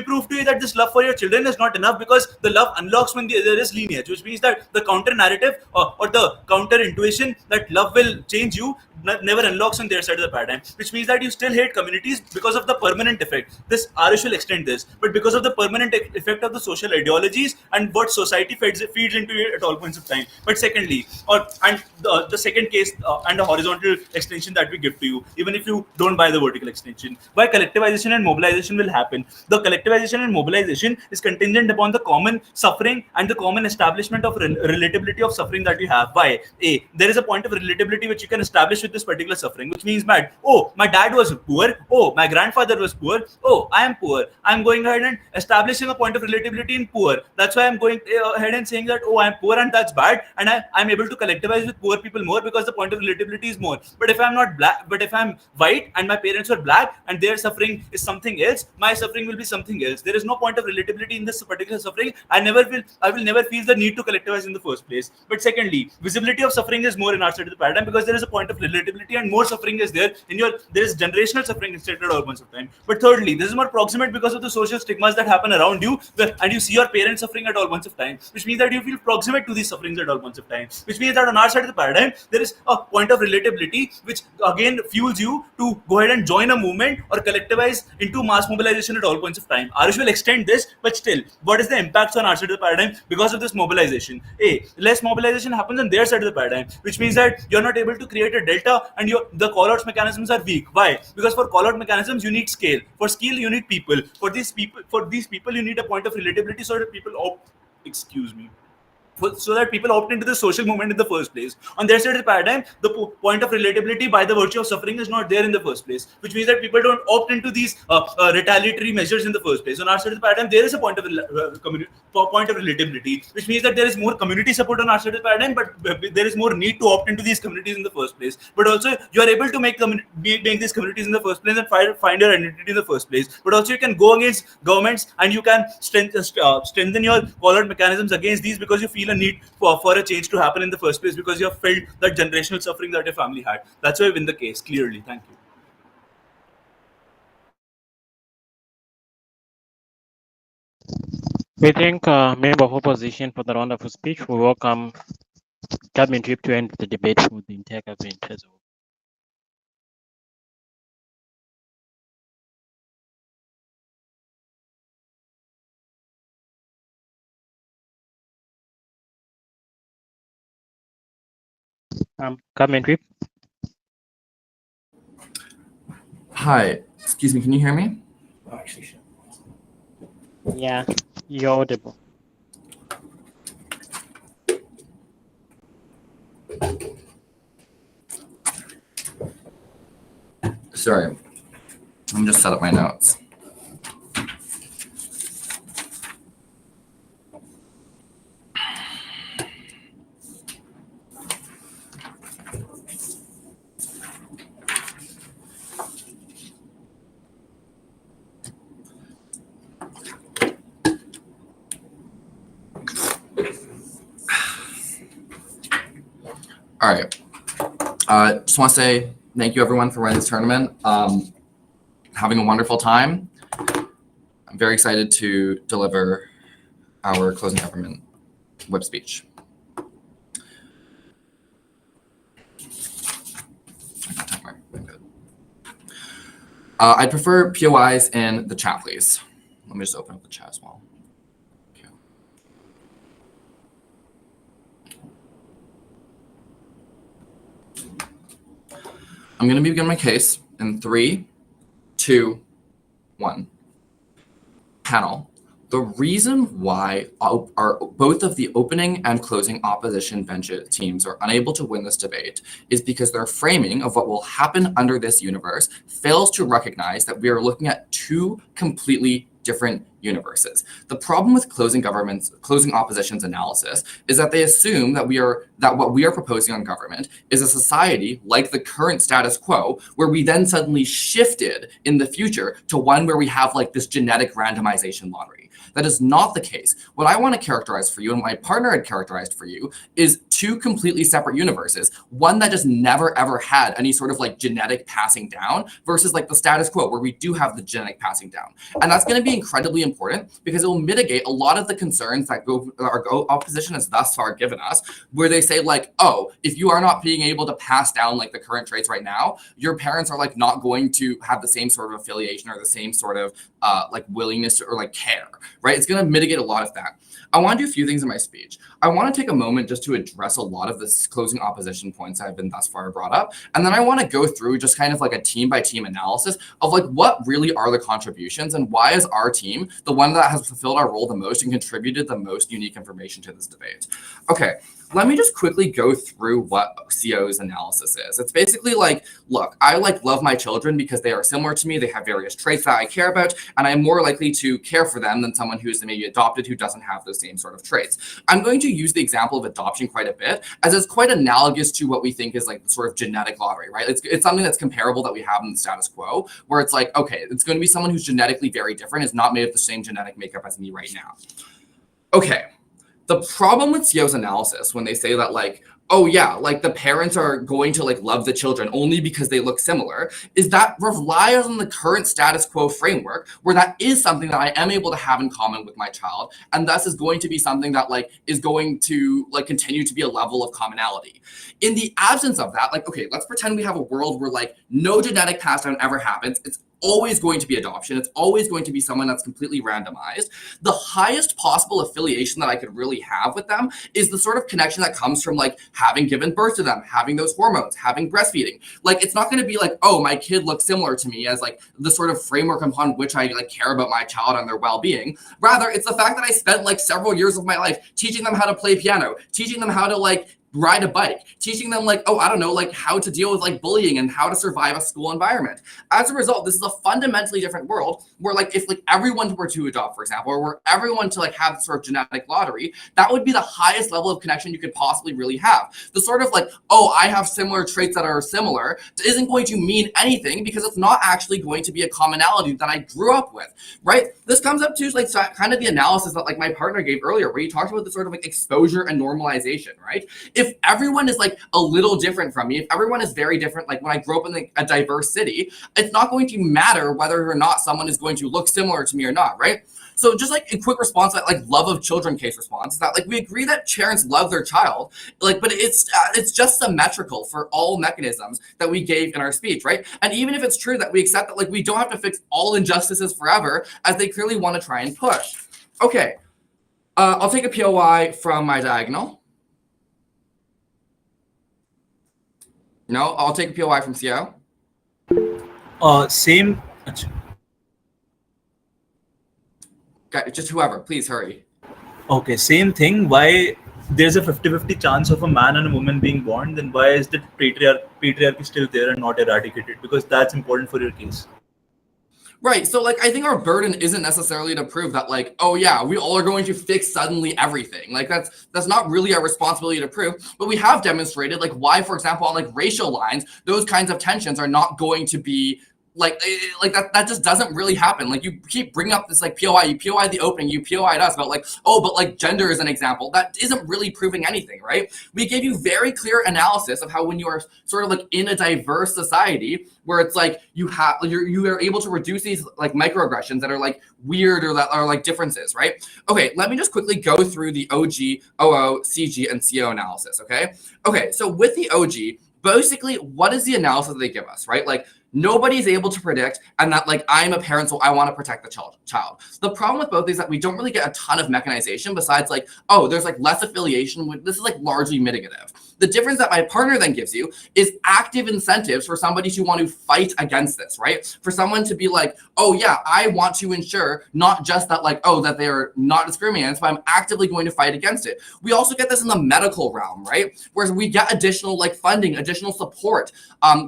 prove to you that this love for your children is not enough because the love unlocks when there is lineage, which means that the counter narrative or the counter intuition that love will change you never unlocks on their side of the paradigm, which means that you still hate communities because of the permanent effect. This Arish will extend this, but because of the permanent effect of the social ideologies and what society feeds into it at all points of time. But secondly, the second case and the horizontal extension that we give to you, even if you don't buy the vertical extension, why collectivization and mobilization will happen. The collectivization and mobilization is contingent upon the common suffering and the common establishment of relatability of suffering that you have. Why? There is a point of relatability which you can establish with this particular suffering, which means that, my dad was poor, my grandfather was poor, I am poor. I'm going ahead and establishing a point of relatability in poor. That's why I'm going ahead and saying that, I'm poor and that's bad, and I'm able to collectivize with poor people more because the point of relatability is more. But if I'm not black, but if I'm white and my parents were black and their suffering is something else, my suffering will be something else. There is no point of relatability in this particular suffering. I will never feel the need to collectivize in the first place. But secondly, visibility of suffering is more in our side of the paradigm because there is a point of relatability and more suffering is there there is generational suffering instead at all points of time. But thirdly, this is more proximate because of the social stigmas that happen around you, and you see your parents suffering at all points of time, which means that you feel proximate to these sufferings at all points of time, which means that on our side of the paradigm there is a point of relatability which again fuels you to go ahead and join a movement or collectivize into mass mobilization at all points of time. Arish will extend this, but still, what is the impacts on our side of the paradigm because of this mobilization? Less mobilization happens on their side of the paradigm, which means that you're not able to create a delta and the call-outs mechanisms are weak. Why? Because for call-out mechanisms you need scale. For scale you need people. For these people you need a point of relatability so that people so that people opt into the social movement in the first place. On their side of the paradigm, the point of relatability by the virtue of suffering is not there in the first place, which means that people don't opt into these retaliatory measures in the first place. On our side of the paradigm, there is a point of relatability, which means that there is more community support on our side of the paradigm, but there is more need to opt into these communities in the first place. But also, you are able to make these communities in the first place and find your identity in the first place. But also, you can go against governments and you can strengthen your call-out mechanisms against these because you feel a need for a change to happen in the first place because you have felt that generational suffering that your family had. That's why I win the case, clearly. Thank you. We thank member of opposition for the wonderful speech. We welcome government whip to end the debate with the entire government as well. Government whip. Hi, excuse me, can you hear me? Yeah, you're audible. Sorry, I'm just set up my notes. All right. Just want to say thank you, everyone, for running this tournament. Having a wonderful time. I'm very excited to deliver our closing government whip speech. I'd prefer POIs in the chat, please. Let me just open up the chat as well. I'm going to begin my case in 3, 2, 1. Panel, the reason why both of the opening and closing opposition bench teams are unable to win this debate is because their framing of what will happen under this universe fails to recognize that we are looking at two completely different universes. The problem with closing opposition's analysis is that they assume that what we are proposing on government is a society like the current status quo, where we then suddenly shifted in the future to one where we have like this genetic randomization lottery. That is not the case. What I want to characterize for you, and my partner had characterized for you, is two completely separate universes. One that just never ever had any sort of like genetic passing down versus like the status quo where we do have the genetic passing down. And that's going to be incredibly important because it will mitigate a lot of the concerns that our opposition has thus far given us, where they say like, oh, if you are not being able to pass down like the current traits right now, your parents are like not going to have the same sort of affiliation or the same sort of like willingness to, or like care, right? It's going to mitigate a lot of that. I want to do a few things in my speech. I want to take a moment just to address a lot of the closing opposition points that have been thus far brought up. And then I want to go through just kind of like a team by team analysis of like what really are the contributions and why is our team the one that has fulfilled our role the most and contributed the most unique information to this debate. Okay. Let me just quickly go through what CO's analysis is. It's basically like, look, I like love my children because they are similar to me. They have various traits that I care about, and I'm more likely to care for them than someone who's maybe adopted who doesn't have those same sort of traits. I'm going to use the example of adoption quite a bit, as it's quite analogous to what we think is like the sort of genetic lottery, right? It's something that's comparable that we have in the status quo, where it's like, okay, it's going to be someone who's genetically very different, is not made of the same genetic makeup as me right now. Okay. The problem with CO's analysis when they say that like, oh yeah, like the parents are going to like love the children only because they look similar, is that relies on the current status quo framework where that is something that I am able to have in common with my child, and thus is going to be something that like is going to like continue to be a level of commonality. In the absence of that, like, okay, let's pretend we have a world where like no genetic pass down ever happens. It's always going to be adoption. It's always going to be someone that's completely randomized. The highest possible affiliation that I could really have with them is the sort of connection that comes from like having given birth to them, having those hormones, having breastfeeding. Like, it's not going to be like, oh, my kid looks similar to me as like the sort of framework upon which I like care about my child and their well-being. Rather, it's the fact that I spent like several years of my life teaching them how to play piano, teaching them how to like ride a bike, teaching them like, oh, I don't know, like how to deal with like bullying and how to survive a school environment. As a result, this is a fundamentally different world where like if like everyone were to adopt, for example, or were everyone to like have the sort of genetic lottery, that would be the highest level of connection you could possibly really have. The sort of like, oh, I have similar traits that are similar isn't going to mean anything because it's not actually going to be a commonality that I grew up with, right? This comes up to like kind of the analysis that like my partner gave earlier, where he talked about the sort of like exposure and normalization, right? If everyone is like a little different from me, if everyone is very different, like when I grew up in like a diverse city, it's not going to matter whether or not someone is going to look similar to me or not, right? So just like a quick response to that like love of children case response is that like we agree that parents love their child, like, but it's just symmetrical for all mechanisms that we gave in our speech, right? And even if it's true that we accept that like we don't have to fix all injustices forever, as they clearly want to try and push. Okay, I'll take a POI from my diagonal. No, I'll take a POI from CO. Same. Okay, just whoever, please hurry. Okay, same thing. Why there's a 50-50 chance of a man and a woman being born, then why is the patriarchy still there and not eradicated? Because that's important for your case. Right. So like I think our burden isn't necessarily to prove that like, oh yeah, we all are going to fix suddenly everything. Like that's not really our responsibility to prove. But we have demonstrated like why, for example, on like racial lines, those kinds of tensions are not going to be like that just doesn't really happen. Like you keep bringing up this like POI, you POI the opening, you POI'd us about like, oh, but like gender is an example. That isn't really proving anything, right? We gave you very clear analysis of how when you are sort of like in a diverse society where it's like you are able to reduce these like microaggressions that are like weird or that are like differences, right? Okay, let me just quickly go through the OG, OO, CG, and CO analysis, okay? Okay, so with the OG, basically, what is the analysis that they give us, right? Like, nobody's able to predict, and that like I'm a parent, so I want to protect the child. The problem with both is that we don't really get a ton of mechanization besides like, oh, there's like less affiliation. This is like largely mitigative. The difference that my partner then gives you is active incentives for somebody to want to fight against this, right? For someone to be like, oh yeah, I want to ensure not just that like, oh, that they are not discriminated, but I'm actively going to fight against it. We also get this in the medical realm, right? Whereas we get additional like funding, additional support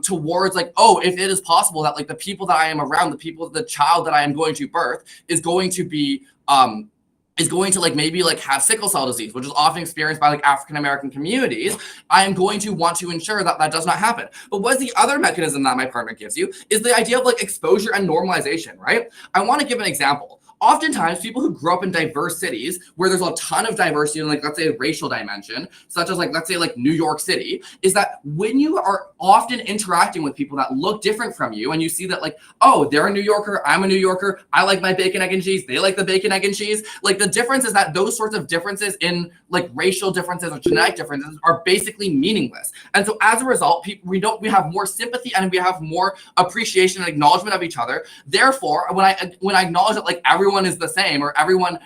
towards like, oh, if it is is possible that like the people that I am around, the child that I am going to birth is going to be like maybe like have sickle cell disease, which is often experienced by like African American communities. I am going to want to ensure that that does not happen. But what's the other mechanism that my partner gives you is the idea of like exposure and normalization, right? I want to give an example. Oftentimes, people who grow up in diverse cities where there's a ton of diversity in, like, let's say, a racial dimension, such as, like, let's say, like, New York City, is that when you are often interacting with people that look different from you, and you see that, like, oh, they're a New Yorker, I'm a New Yorker, I like my bacon, egg, and cheese, they like the bacon, egg, and cheese, like, the difference is that those sorts of differences in, like, racial differences or genetic differences are basically meaningless. And so, as a result, we have more sympathy and we have more appreciation and acknowledgement of each other. Therefore, when I acknowledge that, like, everyone is the same, or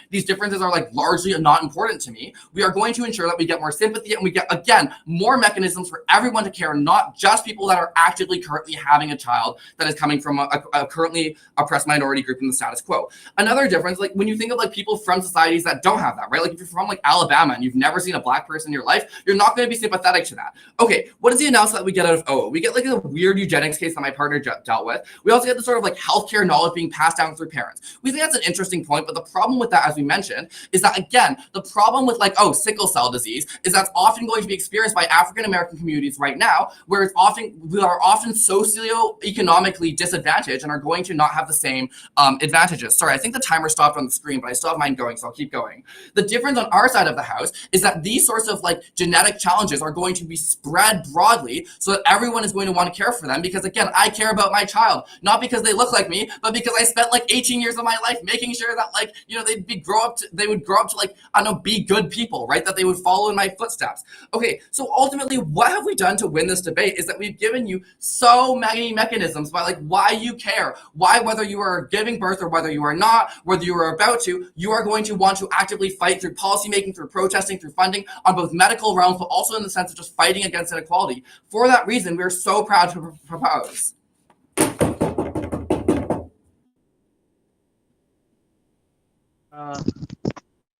these differences are like largely not important to me, we are going to ensure that we get more sympathy and we get, again, more mechanisms for everyone to care, not just people that are actively currently having a child that is coming from a currently oppressed minority group in the status quo. Another difference, like when you think of like people from societies that don't have that, right? Like if you're from like Alabama and you've never seen a black person in your life, you're not going to be sympathetic to that. Okay, what is the analysis that we get out of OO? We get like a weird eugenics case that my partner dealt with. We also get the sort of like healthcare knowledge being passed down through parents. We think that's an interesting point, but the problem with that, as we mentioned, is that again, the problem with like, sickle cell disease is that's often going to be experienced by African American communities right now, where we are often socioeconomically disadvantaged and are going to not have the same advantages. Sorry, I think the timer stopped on the screen, but I still have mine going, so I'll keep going. The difference on our side of the house is that these sorts of like genetic challenges are going to be spread broadly so that everyone is going to want to care for them, because again, I care about my child, not because they look like me, but because I spent like 18 years of my life making sure that like, you know, they would grow up to like, I don't know, be good people, right? That they would follow in my footsteps. Okay, so ultimately, what have we done to win this debate is that we've given you so many mechanisms by like why you care, why whether you are giving birth or whether you are not, whether you are about to, you are going to want to actively fight through policymaking, through protesting, through funding on both medical realms, but also in the sense of just fighting against inequality. For that reason, we're so proud to propose.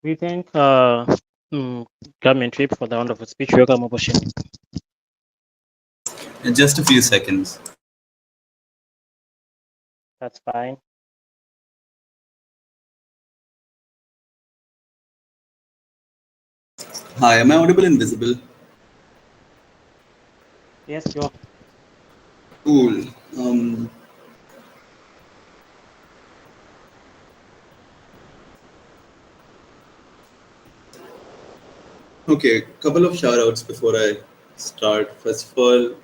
We thank government trip for the wonderful speech. Welcome, opportunity. In just a few seconds. That's fine. Hi, am I audible and visible? Yes, sure. Cool. Okay, couple of shout outs before I start. First of all,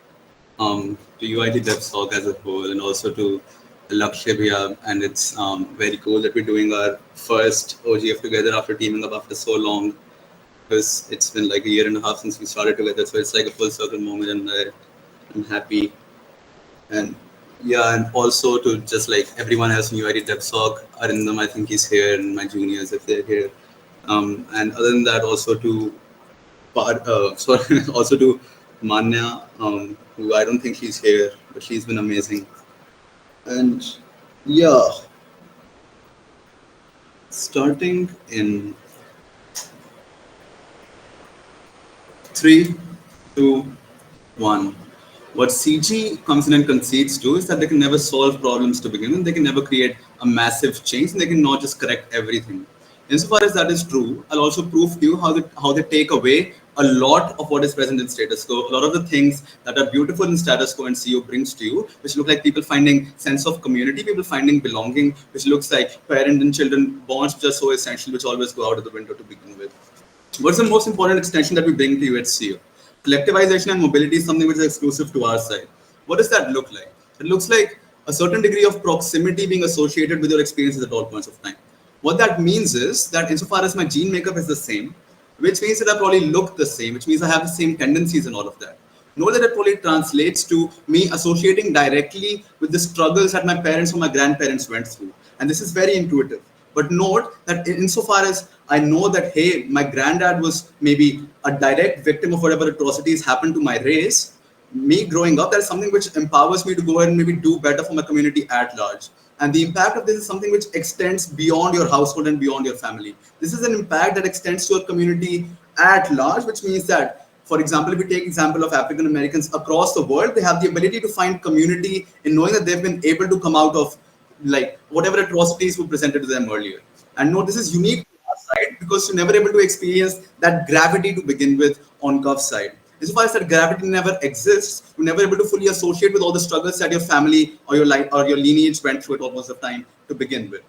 to UIT DevSoc as a whole, and also to Lakshya, and it's very cool that we're doing our first OGF together after teaming up after so long, because it's been like a year and a half since we started together, so it's like a full circle moment, and I'm happy. And yeah, and also to just like everyone else in UIT DevSoc, Arindam, I think he's here, and my juniors if they're here. And other than that, also to also to Manya, who I don't think she's here, but she's been amazing. And yeah, starting in 3, 2, 1. What CG comes in and concedes to is that they can never solve problems to begin with, they can never create a massive change, and they can not just correct everything. Insofar as that is true, I'll also prove to you how they take away a lot of what is present in status quo. A lot of the things that are beautiful in status quo and CO brings to you, which look like people finding sense of community, people finding belonging, which looks like parent and children bonds, which are so essential, which always go out of the window to begin with. What's the most important extension that we bring to you at CO? Collectivization and mobility is something which is exclusive to our side. What does that look like? It looks like a certain degree of proximity being associated with your experiences at all points of time. What that means is that insofar as my gene makeup is the same, which means that I probably look the same, which means I have the same tendencies and all of that. Know that it probably translates to me associating directly with the struggles that my parents or my grandparents went through. And this is very intuitive. But note that insofar as I know that, hey, my granddad was maybe a direct victim of whatever atrocities happened to my race, me growing up, that is something which empowers me to go ahead and maybe do better for my community at large. And the impact of this is something which extends beyond your household and beyond your family. This is an impact that extends to your community at large, which means that For example, if we take example of African Americans across the world, they have the ability to find community in knowing that they've been able to come out of like whatever atrocities were presented to them earlier. And no, this is unique to our side because you're never able to experience that gravity to begin with on Gulf side. As far as that gravity never exists, you're never able to fully associate with all the struggles that your family or your life or your lineage went through at all most of the time to begin with.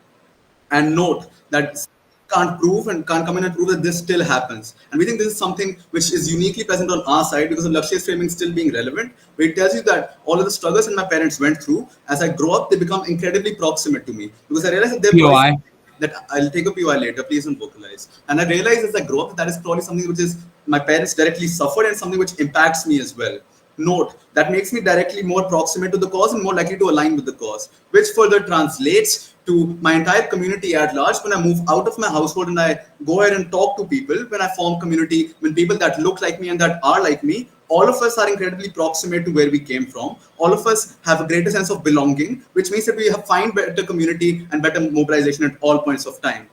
And note that can't prove and can't come in and prove that this still happens. And we think this is something which is uniquely present on our side because of Lakshya's framing still being relevant, where it tells you that all of the struggles that my parents went through, as I grow up, they become incredibly proximate to me. Because I realize that they're that I'll take a POI later, please don't vocalize. And I realize as I grow up, that is probably something which is my parents directly suffered and something which impacts me as well. Note, that makes me directly more proximate to the cause and more likely to align with the cause, which further translates to my entire community at large. When I move out of my household and I go ahead and talk to people, when I form community, when people that look like me and that are like me, all of us are incredibly proximate to where we came from. All of us have a greater sense of belonging, which means that we find better community and better mobilization at all points of time.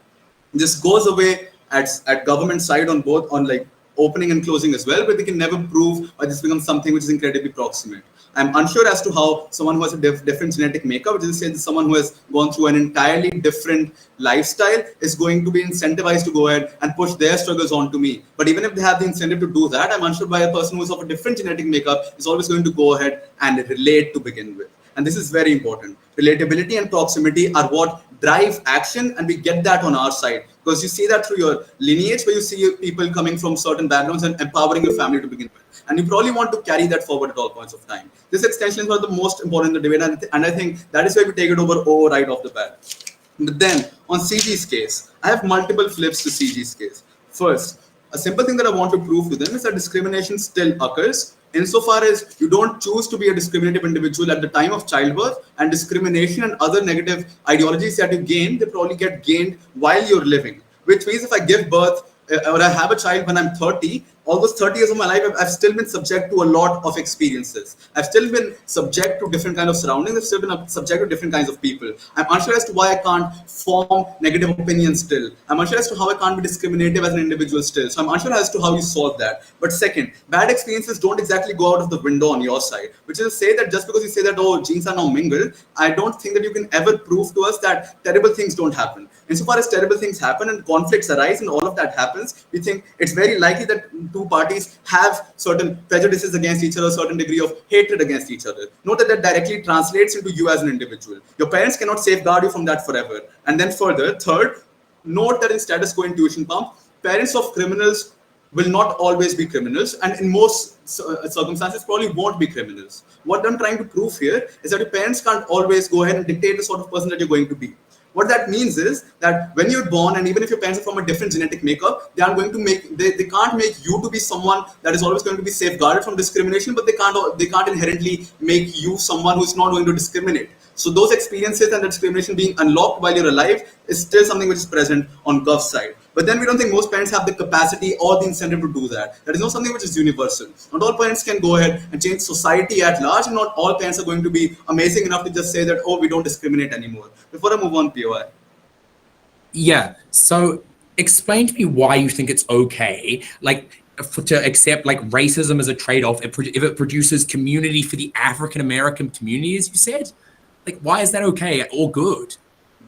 This goes away at government side on both on like opening and closing as well, but they can never prove or this becomes something which is incredibly proximate. I'm unsure as to how someone who has a different genetic makeup, which is saying someone who has gone through an entirely different lifestyle is going to be incentivized to go ahead and push their struggles onto me. But even if they have the incentive to do that, I'm unsure why a person who is of a different genetic makeup is always going to go ahead and relate to begin with. And this is very important. Relatability and proximity are what drive action, and we get that on our side because you see that through your lineage, where you see people coming from certain backgrounds and empowering your family to begin with. And you probably want to carry that forward at all points of time. This extension is one of the most important in the debate, and I think that is why we take it over right off the bat. But then on CG's case, I have multiple flips to CG's case. First, a simple thing that I want to prove to them is that discrimination still occurs insofar as you don't choose to be a discriminative individual at the time of childbirth, and discrimination and other negative ideologies that you gain, they probably get gained while you're living. Which means if I give birth or I have a child when I'm 30, all those 30 years of my life, I've still been subject to a lot of experiences. I've still been subject to different kinds of surroundings. I've still been subject to different kinds of people. I'm unsure as to why I can't form negative opinions still. I'm unsure as to how I can't be discriminative as an individual still. So I'm unsure as to how you solve that. But second, bad experiences don't exactly go out of the window on your side, which is to say that just because you say that, oh, genes are now mingled, I don't think that you can ever prove to us that terrible things don't happen. Insofar as terrible things happen and conflicts arise and all of that happens, we think it's very likely that two parties have certain prejudices against each other, a certain degree of hatred against each other. Note that directly translates into you as an individual. Your parents cannot safeguard you from that forever. And then further, third, note that in status quo intuition pump, parents of criminals will not always be criminals, and in most circumstances probably won't be criminals. What I'm trying to prove here is that your parents can't always go ahead and dictate the sort of person that you're going to be. What that means is that when you're born, and even if your parents are from a different genetic makeup, they aren't going to they can't make you to be someone that is always going to be safeguarded from discrimination, but they can't inherently make you someone who's not going to discriminate. So those experiences and the discrimination being unlocked while you're alive is still something which is present on Gov's side. But then we don't think most parents have the capacity or the incentive to do that. That is not something which is universal. Not all parents can go ahead and change society at large, and not all parents are going to be amazing enough to just say that, oh, we don't discriminate anymore. Before I move on, POI. Yeah, so explain to me why you think it's okay, to accept racism as a trade-off if it produces community for the African American community, as you said. Why is that okay or good?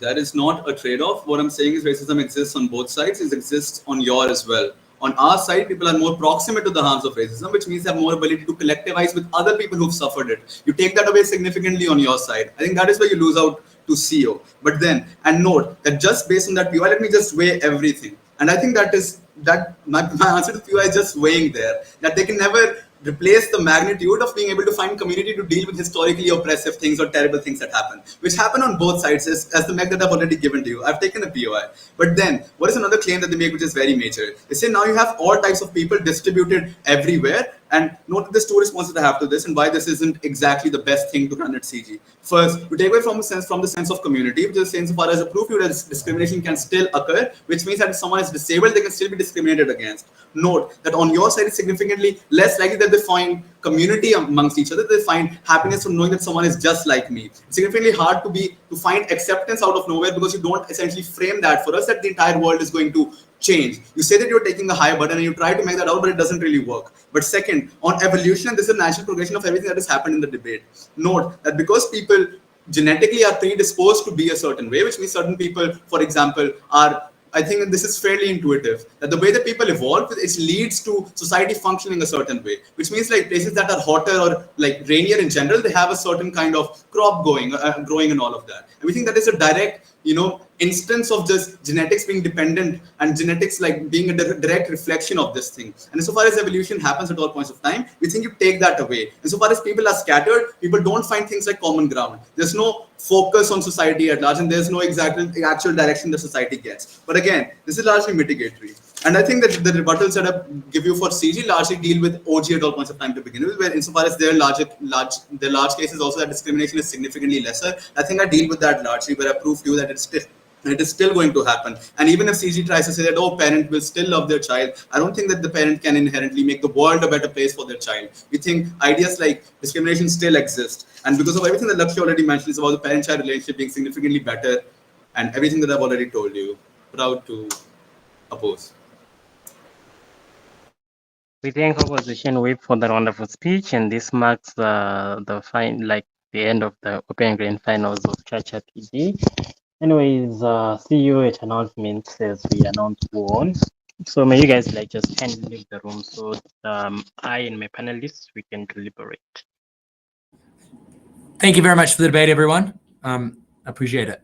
That is not a trade-off. What I'm saying is racism exists on both sides. It exists on your as well. On our side, people are more proximate to the harms of racism, which means they have more ability to collectivize with other people who've suffered it. You take that away significantly on your side. I think that is where you lose out to CO. But then, and note that just based on that POI, let me just weigh everything. And I think my answer to POI is just weighing there, that they can never replace the magnitude of being able to find community to deal with historically oppressive things or terrible things that happen, which happen on both sides, as the mech that I've already given to you. I've taken a POI. But then, what is another claim that they make which is very major? They say now you have all types of people distributed everywhere, and note there's two responses I have to this and why this isn't exactly the best thing to run at CG. First, we take away from the sense of community, which is insofar as a proof that discrimination can still occur, which means that if someone is disabled, they can still be discriminated against. Note that on your side, it's significantly less likely that they find community amongst each other. They find happiness from knowing that someone is just like me. It's significantly hard to find acceptance out of nowhere because you don't essentially frame that for us that the entire world is going to change. You say that you're taking the higher button and you try to make that out, but it doesn't really work. But second, on evolution, this is a natural progression of everything that has happened in the debate. Note that because people genetically are predisposed to be a certain way, which means certain people, for example, are, I think that this is fairly intuitive, that the way that people evolve, it leads to society functioning a certain way, which means like places that are hotter or like rainier in general, they have a certain kind of crop growing and all of that. And we think that is a direct, instance of just genetics being dependent and genetics like being a direct reflection of this thing. And so far as evolution happens at all points of time, we think you take that away. And so far as people are scattered, people don't find things like common ground. There's no focus on society at large, and there's no actual direction the society gets. But again, this is largely mitigatory. And I think that the rebuttals that I give you for CG largely deal with OG at all points of time to begin with, where insofar as their large cases also that discrimination is significantly lesser. I think I deal with that largely, where I prove to you that it is still going to happen. And even if CG tries to say that, oh, parent will still love their child, I don't think that the parent can inherently make the world a better place for their child. We think ideas like discrimination still exist. And because of everything that Lakshya already mentioned, is about the parent-child relationship being significantly better, and everything that I've already told you, proud to oppose. We thank opposition whip for the wonderful speech, and this marks the end of the Open Grand Finals of Charcha' PD. Anyways, see you at announcements as we announce who won. So may you guys just kindly leave the room so I and my panelists we can deliberate. Thank you very much for the debate, everyone. Appreciate it.